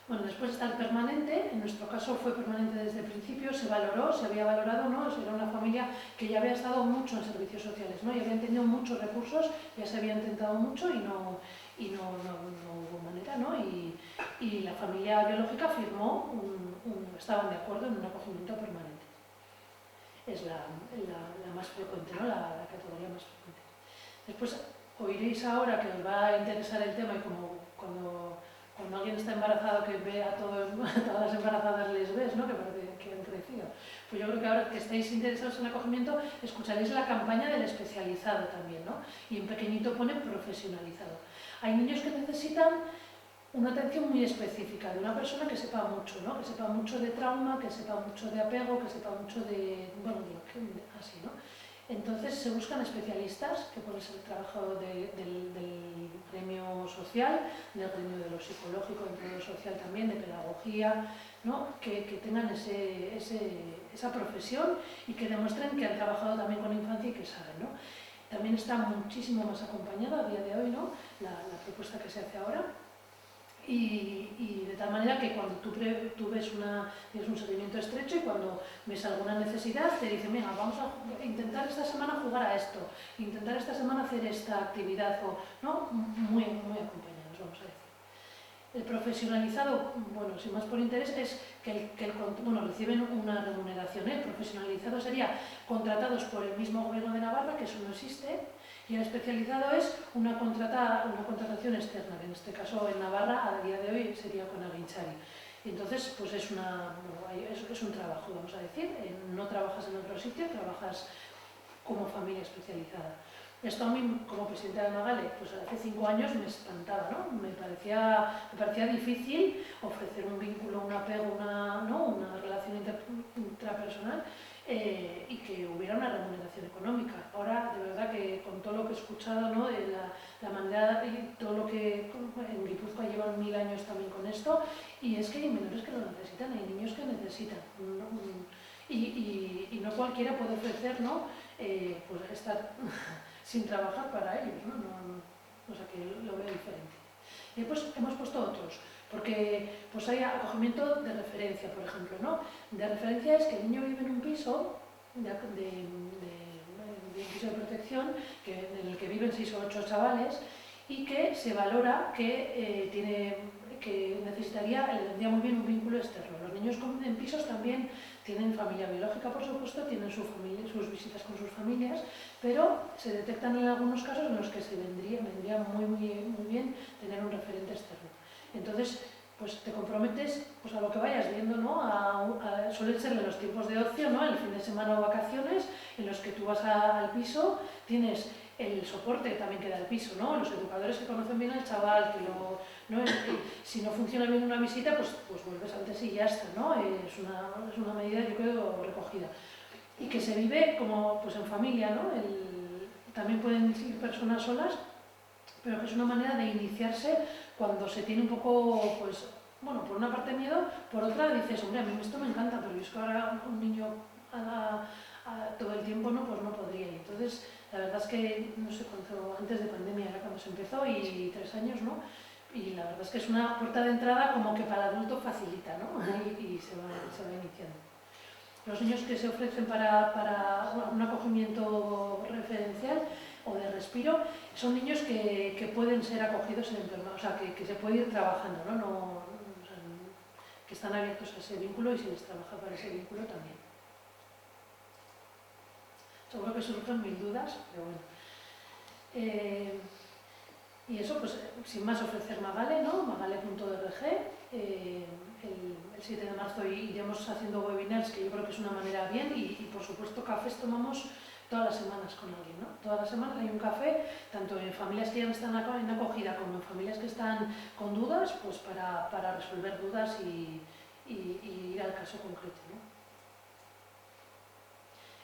Bueno, después está el permanente, en nuestro caso fue permanente desde el principio, se valoró, se había valorado, ¿no? Era una familia que ya había estado mucho en servicios sociales, ¿no? Y habían tenido muchos recursos, ya se había intentado mucho y no hubo manera, ¿no? Y la familia biológica firmó, estaban de acuerdo en un acogimiento permanente. Es la más frecuente, ¿no? La categoría más frecuente. Después oiréis ahora que os va a interesar el tema, y como cuando alguien está embarazado, que ve a todas las embarazadas les ves, ¿no? Que parece que han crecido. Pues yo creo que ahora que estáis interesados en acogimiento, escucharéis la campaña del especializado también, ¿no? Y en pequeñito pone profesionalizado. Hay niños que necesitan una atención muy específica, de una persona que sepa mucho, ¿no? Que sepa mucho de trauma, que sepa mucho de apego, que sepa mucho de, bueno, de lo que, así, ¿no? Entonces se buscan especialistas, que puede ser el trabajo del gremio social, del gremio de lo psicológico, dentro de lo social también, de pedagogía, ¿no? Que tengan esa profesión y que demuestren que han trabajado también con infancia y que saben, ¿no? También está muchísimo más acompañada a día de hoy, ¿no? La propuesta que se hace ahora. Y de tal manera que cuando tú ves tienes un seguimiento estrecho, y cuando ves alguna necesidad te dicen, mira, vamos a intentar esta semana jugar a esto, intentar esta semana hacer esta actividad, o, ¿no? Muy acompañados, vamos a decir. El profesionalizado, bueno, sin más por interés, es que reciben una remuneración. El profesionalizado sería contratados por el mismo Gobierno de Navarra, que eso no existe, y el especializado es una contratación externa, que en este caso en Navarra a día de hoy sería con Aguinchari. Entonces, pues es un trabajo, vamos a decir, no trabajas en otro sitio, trabajas como familia especializada. Esto a mí, como presidenta de Magale, pues hace 5 años me espantaba, ¿no? Me parecía difícil ofrecer un vínculo, un apego, una relación intrapersonal, y que hubiera una remuneración económica. Ahora, de verdad que con todo lo que he escuchado, ¿no? De la manera y todo lo que en Guipúzcoa llevan 1000 años también con esto, y es que hay menores que lo necesitan, hay niños que necesitan, ¿no? Y no cualquiera puede ofrecer, ¿no? Pues estar sin trabajar para ellos, ¿no? O sea que lo veo diferente. Y después hemos puesto otros, porque pues hay acogimiento de referencia, por ejemplo, ¿no? De referencia es que el niño vive en un piso un piso de protección en el que viven 6 o 8 chavales, y que se valora que le vendría muy bien un vínculo externo. Los niños en pisos también tienen familia biológica, por supuesto, tienen sus visitas con sus familias, pero se detectan en algunos casos en los que vendría muy bien tener un referente externo. Entonces, pues te comprometes pues, a lo que vayas viendo, ¿no? Suelen ser los tiempos de ocio, ¿no? El fin de semana o vacaciones, en los que tú vas al piso, tienes el soporte también que da el piso, ¿no? Los educadores que conocen bien al chaval, ¿no? Si no funciona bien una visita, pues vuelves antes y ya está, ¿no? Es una medida, yo creo, recogida. Y que se vive como pues en familia, ¿no? también pueden ir personas solas, pero que es una manera de iniciarse cuando se tiene un poco, pues, bueno, por una parte miedo, por otra dices, hombre, a mí esto me encanta, pero es que ahora un niño todo el tiempo pues no podría. Y entonces, la verdad es que, no sé cuánto, antes de pandemia era cuando se empezó, y 3 años, ¿no? Y la verdad es que es una puerta de entrada como que para adulto facilita, ¿no? Y se va iniciando. Los niños que se ofrecen para un acogimiento referencial o de respiro son niños que pueden ser acogidos en entorno, o sea, que se puede ir trabajando, ¿no? O sea, que están abiertos a ese vínculo y se les trabaja para ese vínculo también. Seguro que surgen 1000 dudas, pero bueno. Y eso, pues, sin más, ofrecer Magale, ¿no? Magale.org. El 7 de marzo iremos haciendo webinars, que yo creo que es una manera bien, y por supuesto cafés tomamos todas las semanas con alguien, ¿no? Todas las semanas hay un café, tanto en familias que ya están en acogida como en familias que están con dudas, pues para resolver dudas y ir al caso concreto, ¿no?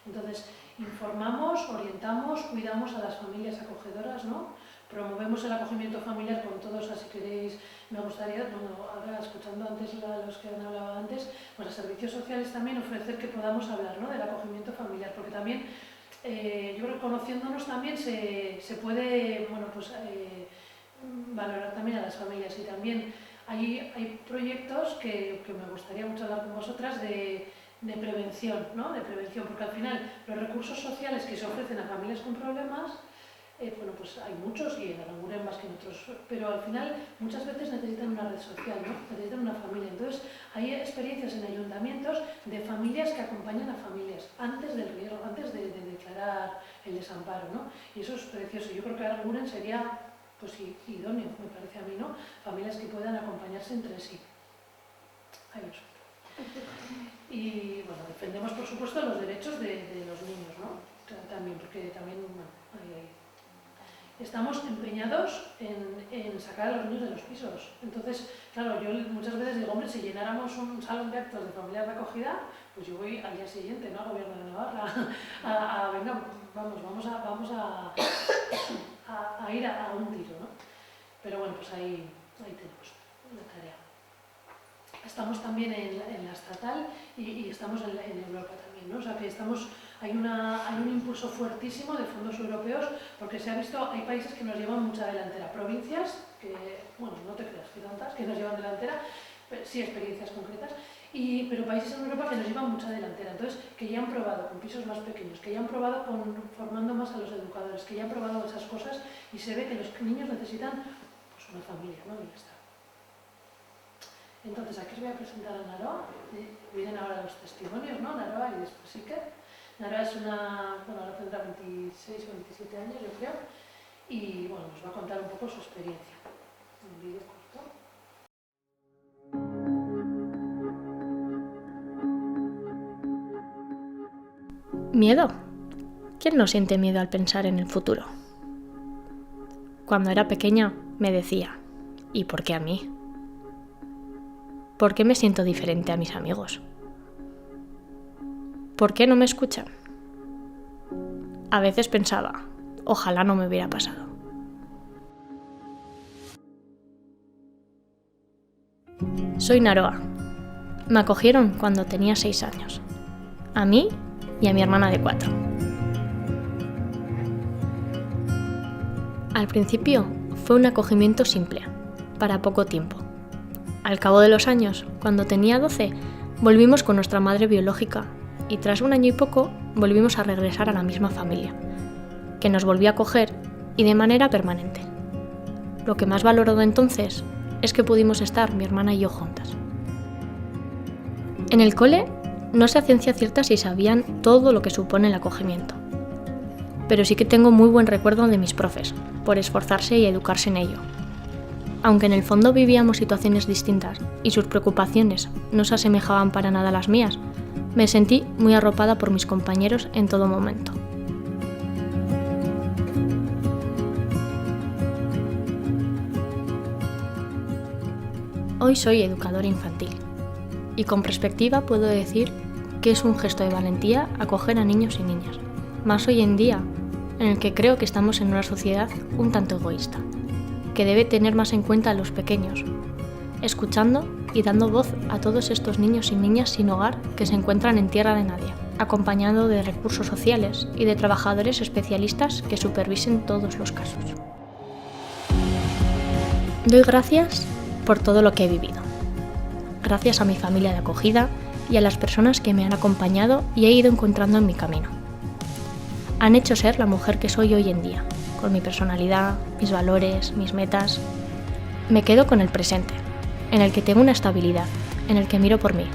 Entonces, informamos, orientamos, cuidamos a las familias acogedoras, ¿no? Promovemos el acogimiento familiar con todos, así queréis, me gustaría, bueno, ahora escuchando antes los que han hablado antes, pues a servicios sociales también ofrecer que podamos hablar, ¿no? Del acogimiento familiar, porque también, yo creo que conociéndonos también se puede, bueno, pues valorar también a las familias, y también hay proyectos que me gustaría mucho hablar con vosotras de prevención, ¿no? De prevención, porque al final los recursos sociales que se ofrecen a familias con problemas, bueno, pues hay muchos, y en Aranguren más que en otros, pero al final muchas veces necesitan una red social, ¿no? Necesitan una familia. Entonces hay experiencias en ayuntamientos de familias que acompañan a familias antes del riesgo, antes de declarar el desamparo, ¿no? Y eso es precioso. Yo creo que Aranguren sería, pues, idóneo, me parece a mí, ¿no? Familias que puedan acompañarse entre sí. Ahí os Y bueno, defendemos por supuesto los derechos de los niños, ¿no? También, porque también, bueno, estamos empeñados en sacar a los niños de los pisos. Entonces, claro, yo muchas veces digo, hombre, si llenáramos un salón de actos de familias de acogida, pues yo voy al día siguiente, ¿no? Al Gobierno de Navarra, venga, vamos a ir a un tiro, ¿no? Pero bueno, pues ahí tenemos la tarea. Estamos también en la estatal y estamos en Europa también, ¿no? O sea que hay un impulso fuertísimo de fondos europeos, porque se ha visto, hay países que nos llevan mucha delantera, provincias que, bueno, no te creas que tantas, que nos llevan delantera, pero sí experiencias concretas, pero países en Europa que nos llevan mucha delantera, entonces que ya han probado con pisos más pequeños, que ya han probado formando más a los educadores, que ya han probado esas cosas, y se ve que los niños necesitan, pues, una familia, ¿no? Y ya está. Entonces, aquí os voy a presentar a Naroa. Vienen ahora los testimonios, ¿no? Naroa y después Iker. Naroa es bueno, ahora tendrá 26 o 27 años, yo creo, y bueno, nos va a contar un poco su experiencia. Un vídeo corto. ¿Miedo? ¿Quién no siente miedo al pensar en el futuro? Cuando era pequeña me decía, ¿y por qué a mí? ¿Por qué me siento diferente a mis amigos? ¿Por qué no me escuchan? A veces pensaba, ojalá no me hubiera pasado. Soy Naroa. Me acogieron cuando tenía 6 años. A mí y a mi hermana de 4. Al principio fue un acogimiento simple, para poco tiempo. Al cabo de los años, cuando tenía 12, volvimos con nuestra madre biológica y tras 1 año y poco volvimos a regresar a la misma familia, que nos volvió a acoger y de manera permanente. Lo que más valoró de entonces es que pudimos estar mi hermana y yo juntas. En el cole no sé a ciencia cierta si sabían todo lo que supone el acogimiento, pero sí que tengo muy buen recuerdo de mis profes, por esforzarse y educarse en ello. Aunque en el fondo vivíamos situaciones distintas y sus preocupaciones no se asemejaban para nada a las mías, me sentí muy arropada por mis compañeros en todo momento. Hoy soy educadora infantil y con perspectiva puedo decir que es un gesto de valentía acoger a niños y niñas, más hoy en día en el que creo que estamos en una sociedad un tanto egoísta, que debe tener más en cuenta a los pequeños, escuchando y dando voz a todos estos niños y niñas sin hogar que se encuentran en tierra de nadie, acompañado de recursos sociales y de trabajadores especialistas que supervisen todos los casos. Doy gracias por todo lo que he vivido. Gracias a mi familia de acogida y a las personas que me han acompañado y he ido encontrando en mi camino. Han hecho ser la mujer que soy hoy en día, con mi personalidad, mis valores, mis metas. Me quedo con el presente, en el que tengo una estabilidad, en el que miro por mí.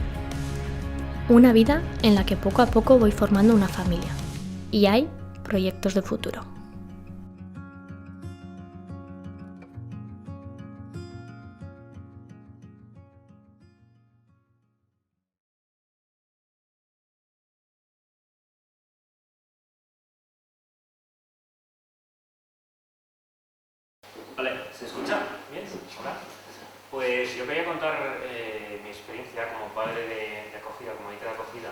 Una vida en la que poco a poco voy formando una familia. Y hay proyectos de futuro. Vale, ¿se escucha? ¿Bien? Hola. Pues yo quería contar mi experiencia como padre de acogida, como ayuda de acogida,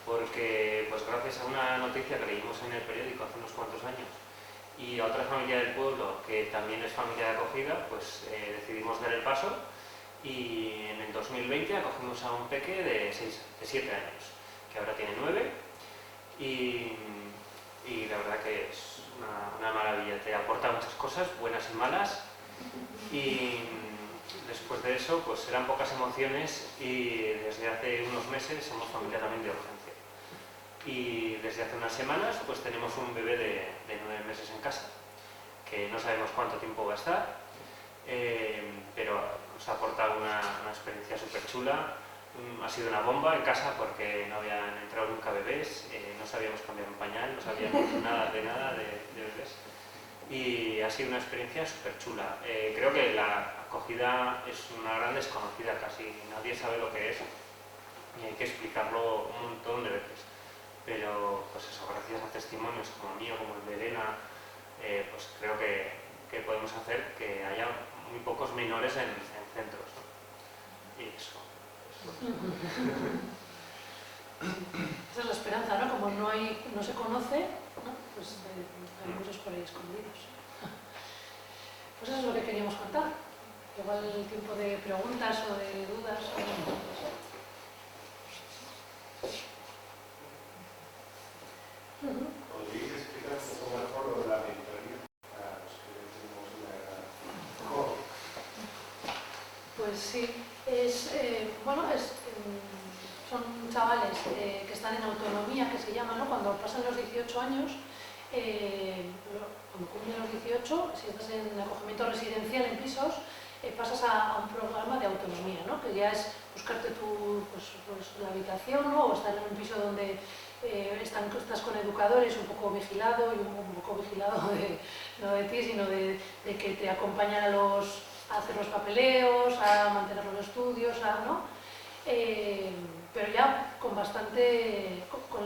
porque pues gracias a una noticia que leímos en el periódico hace unos cuantos años y a otra familia del pueblo que también es familia de acogida, pues decidimos dar el paso y en el 2020 acogimos a un peque de 7 años, que ahora tiene 9 y la verdad que es una maravilla, te aporta muchas cosas, buenas y malas, y después de eso pues eran pocas emociones y desde hace unos meses somos familia también de urgencia. Y desde hace unas semanas pues tenemos un bebé de 9 meses en casa, que no sabemos cuánto tiempo va a estar, pero nos aporta una experiencia súper chula. Ha sido una bomba en casa porque no habían entrado nunca bebés, no sabíamos cambiar un pañal, no sabíamos nada de bebés y ha sido una experiencia súper chula. Creo que la acogida es una gran desconocida, casi nadie sabe lo que es y hay que explicarlo un montón de veces, pero pues eso, gracias a testimonios como el mío, como el de Elena, pues creo que podemos hacer que haya muy pocos menores en centros, ¿no? Y eso. Esa es la esperanza, ¿no? Como no se conoce, ¿no? Pues hay muchos por ahí escondidos. Pues eso es lo que queríamos contar. Igual el tiempo de preguntas o de dudas. ¿Podríais explicar un poco mejor lo de la mentoría para los que tenemos una edad joven? Pues sí, son chavales que están en autonomía, que se llama, ¿no? Cuando pasan los 18 años, cuando cumplen los 18, si estás en acogimiento residencial en pisos, pasas a un programa de autonomía, ¿no? Que ya es buscarte la habitación, ¿no? O estar en un piso donde estás con educadores, un poco vigilado, y un poco vigilado no de ti, sino de que te acompañan a hacer los papeleos, a mantener los estudios, ¿no? Pero ya con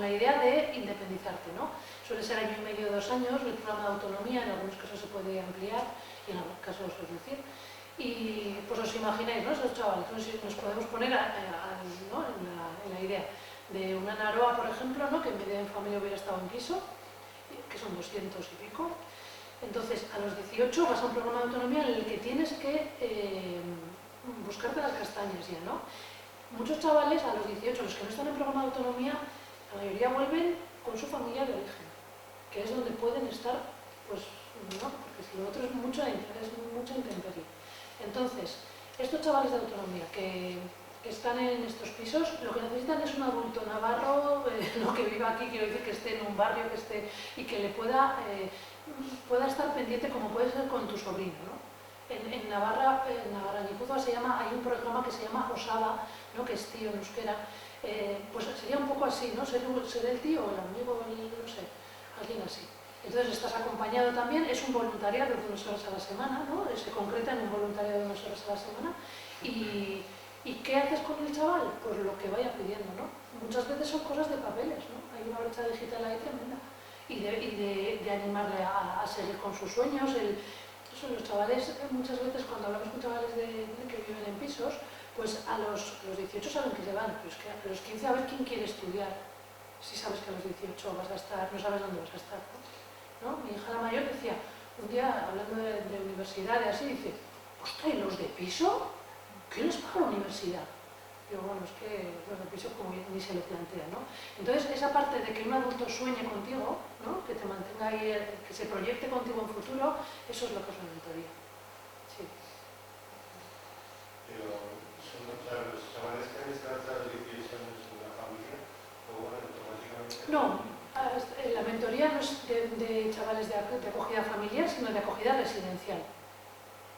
la idea de independizarte, ¿no? Suele ser año y medio, 2 años, el programa de autonomía, en algunos casos se puede ampliar y en algunos casos reducir. Y pues os imagináis, ¿no? Esos chavales, entonces nos podemos poner ¿no? en la idea de una Naroa, por ejemplo, ¿no? Que en vez de en familia hubiera estado en piso, que son 200 y pico. Entonces, a los 18 vas a un programa de autonomía en el que tienes que buscarte las castañas ya, ¿no? Muchos chavales a los 18, los que no están en programa de autonomía, la mayoría vuelven con su familia de origen, que es donde pueden estar, pues, no, porque si lo otro es mucha intemperie. Entonces, estos chavales de autonomía que están en estos pisos, lo que necesitan es un adulto navarro, no que viva aquí, quiero decir que esté en un barrio, que esté y que le pueda estar pendiente como puede ser con tu sobrino, ¿no? En Navarra, en Guipúzcoa hay un programa que se llama Osaba, ¿no? Que es tío en euskera, pues sería un poco así, ¿no? Ser el tío o el amigo, no sé, alguien así. Entonces estás acompañado también, es un voluntariado de 2 horas a la semana, ¿no? Se concreta en un voluntariado de 2 horas a la semana. ¿Y qué haces con el chaval? Pues lo que vaya pidiendo, ¿no? Muchas veces son cosas de papeles, ¿no? Hay una brecha digital ahí tremenda. Y de animarle a seguir con sus sueños. Los chavales, muchas veces cuando hablamos con chavales que viven en pisos, pues a los 18 saben que se van, pero es que a los 15 a ver quién quiere estudiar. Si sabes que a los 18 vas a estar, no sabes dónde vas a estar, ¿no? ¿no? Mi hija la mayor decía, un día hablando de universidad y así, dice, ostras, ¿y los de piso? ¿Qué les paga la universidad? Digo, bueno, es que los de piso como ni se lo plantea, ¿no? Entonces, esa parte de que un adulto sueñe contigo, ¿no? Que te mantenga ahí, que se proyecte contigo en futuro, eso es lo que es la mentoría. Sí. Pero son los chavales que han estado hasta los 18 años en la familia, o bueno, automáticamente... No, la mentoría no es de chavales de acogida familiar, sino de acogida residencial.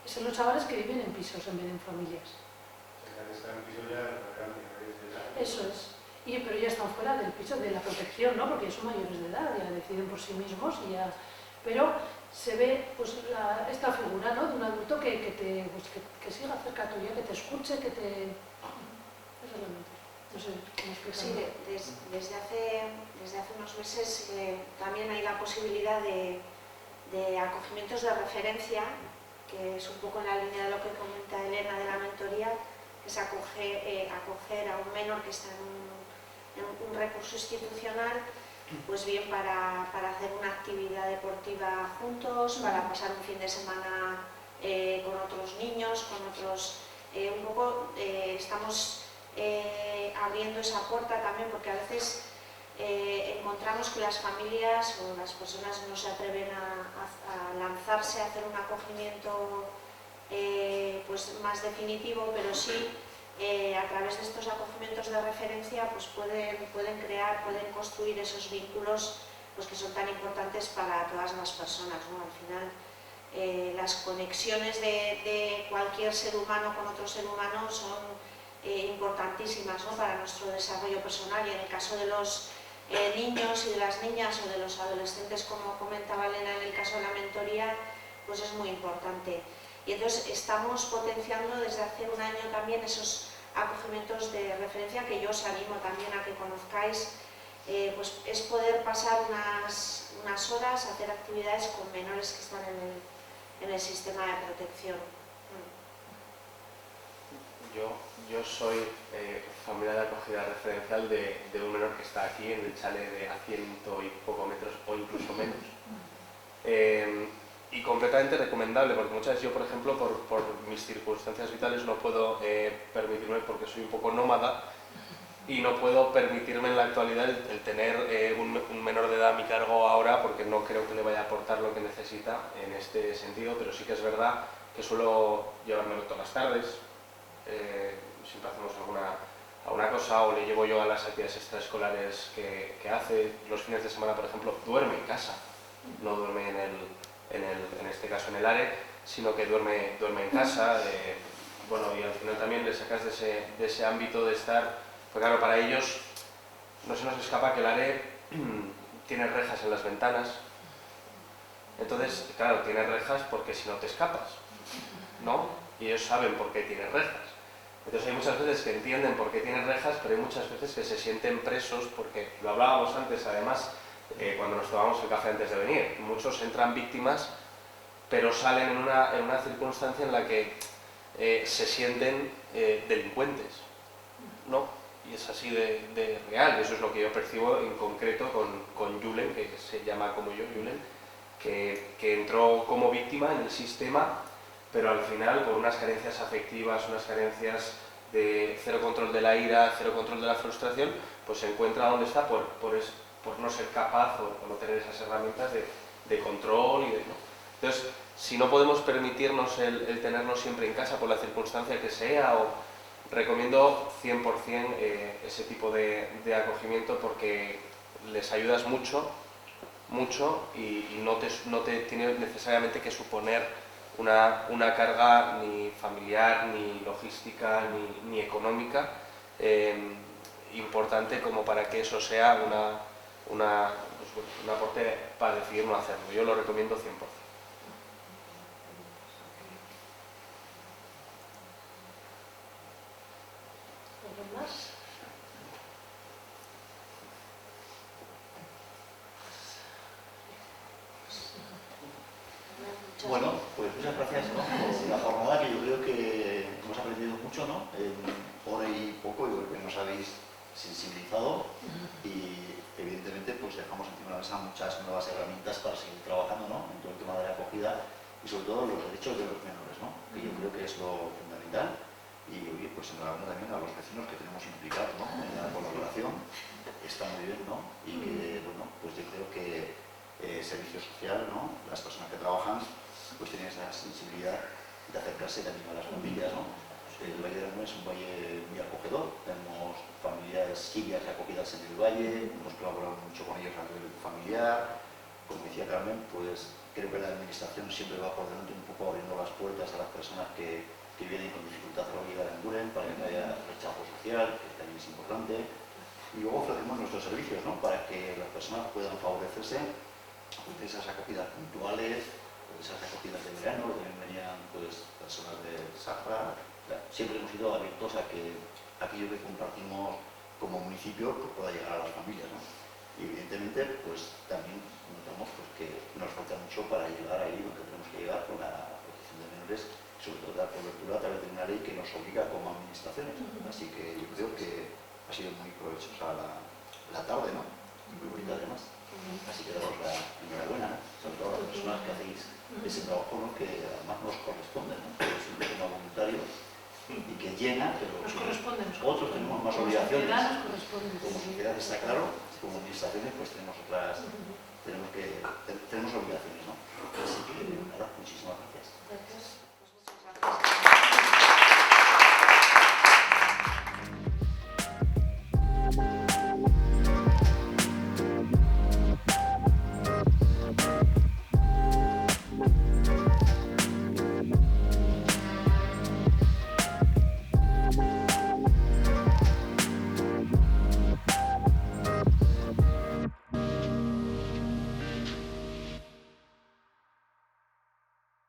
Son los chavales que viven en pisos en vez de en familias. Están en piso ya mayores de edad. Eso es. Pero ya están fuera del piso, de la protección, ¿no? Porque ya son mayores de edad, ya deciden por sí mismos y ya... Pero se ve pues, esta figura, ¿no? De un adulto que siga cerca tuya, que te escuche, que te... Eso es la mentoría. No sé cómo explicarlo. Sí, desde hace unos meses también hay la posibilidad de acogimientos de referencia, que es un poco en la línea de lo que comenta Elena de la mentoría, que es acoger a un menor que está en un recurso institucional, pues bien para hacer una actividad deportiva juntos, para pasar un fin de semana con otros niños, con otros... un poco estamos abriendo esa puerta también, porque a veces encontramos que las familias o las personas no se atreven a lanzarse a hacer un acogimiento pues más definitivo, pero sí a través de estos acogimientos de referencia pues pueden construir esos vínculos pues que son tan importantes para todas las personas, ¿no? Al final las conexiones de cualquier ser humano con otro ser humano son importantísimas, ¿no? Para nuestro desarrollo personal, y en el caso de los niños y de las niñas o de los adolescentes, como comentaba Elena en el caso de la mentoría, pues es muy importante. Y entonces estamos potenciando desde hace un año también esos acogimientos de referencia, que yo os animo también a que conozcáis. Pues es poder pasar unas horas, hacer actividades con menores que están en el sistema de protección. Yo soy familiar de acogida referencial de un menor que está aquí en el chalet de a 100 y poco metros o incluso menos. Y completamente recomendable, porque muchas veces yo, por ejemplo, por mis circunstancias vitales no puedo permitirme, porque soy un poco nómada, y no puedo permitirme en la actualidad el tener un menor de edad a mi cargo ahora, porque no creo que le vaya a aportar lo que necesita en este sentido, pero sí que es verdad que suelo llevármelo todas las tardes, siempre hacemos alguna cosa, o le llevo yo a las actividades extraescolares que hace. Los fines de semana, por ejemplo, duerme en casa, no duerme en este caso en el ARE, sino que duerme en casa. Bueno, y al final también le sacas de ese ámbito de estar, pues claro, para ellos no se nos escapa que el ARE tiene rejas en las ventanas. Entonces, claro, tiene rejas porque si no te escapas, ¿no? Y ellos saben por qué tiene rejas. Entonces hay muchas veces que entienden por qué tienen rejas, pero hay muchas veces que se sienten presos, porque lo hablábamos antes, además, cuando nos tomábamos el café antes de venir. Muchos entran víctimas, pero salen en una circunstancia en la que se sienten delincuentes, ¿no? Y es así de real. Eso es lo que yo percibo en concreto con Julen, que se llama como yo, Julen, que entró como víctima en el sistema, pero al final por unas carencias afectivas, unas carencias de cero control de la ira, cero control de la frustración, pues se encuentra donde está por no ser capaz o no tener esas herramientas de control y ¿no? Entonces, si no podemos permitirnos el tenernos siempre en casa por la circunstancia que sea, recomiendo 100% ese tipo de acogimiento, porque les ayudas mucho y no te tiene necesariamente que suponer una carga ni familiar, ni logística, ni económica importante como para que eso sea un aporte para decidir no hacerlo. Yo lo recomiendo 100%. ¿Alguien más? Bueno, pues muchas gracias, ¿no? Por la jornada, que yo creo que hemos aprendido mucho, ¿no? En hora y poco, y creo que nos habéis sensibilizado y evidentemente pues dejamos encima de la mesa muchas nuevas herramientas para seguir trabajando, ¿no?, en todo el tema de la acogida y sobre todo los derechos de los menores, ¿no?, que yo creo que es lo fundamental. Y oye, pues enhorabuena también a los vecinos que tenemos implicados, ¿no?, en la colaboración, está muy bien, ¿no?, y que, bueno, pues yo creo que servicio social, ¿no?, las personas que trabajan pues tienen esa sensibilidad de acercarse también a las familias, ¿no? El Valle de Aragón es un valle muy acogedor, tenemos familias sirias acogidas en el valle, hemos colaborado mucho con ellos a nivel familiar. Como decía Carmen, pues creo que la administración siempre va por delante un poco abriendo las puertas a las personas que vienen con dificultad a la vida de Aranguren para que no haya rechazo social, que también es importante. Y luego ofrecemos nuestros servicios, ¿no?, para que las personas puedan favorecerse de esas acogidas puntuales, de esas acogidas de verano, que también venían pues, personas de Sahara. Siempre hemos sido abiertos a que aquello que compartimos como municipio pues, pueda llegar a las familias, ¿no? Y evidentemente pues también notamos pues, que nos falta mucho para llegar ahí donde tenemos que llegar con la protección de menores, sobre todo dar cobertura a través de una ley que nos obliga como administraciones. Así que yo creo que ha sido muy provechosa la tarde, ¿no? Muy bonita además. Así que daros la enhorabuena, ¿no?, sobre todo a las personas que hacéis ese trabajo, ¿no?, que además nos corresponde, ¿no?, que es un tema voluntario y que llena, pero otros tenemos más obligaciones. Como sociedad está claro, como administraciones pues tenemos tenemos obligaciones, ¿no? Así que nada, muchísimas gracias. Gracias. Pues muchas gracias.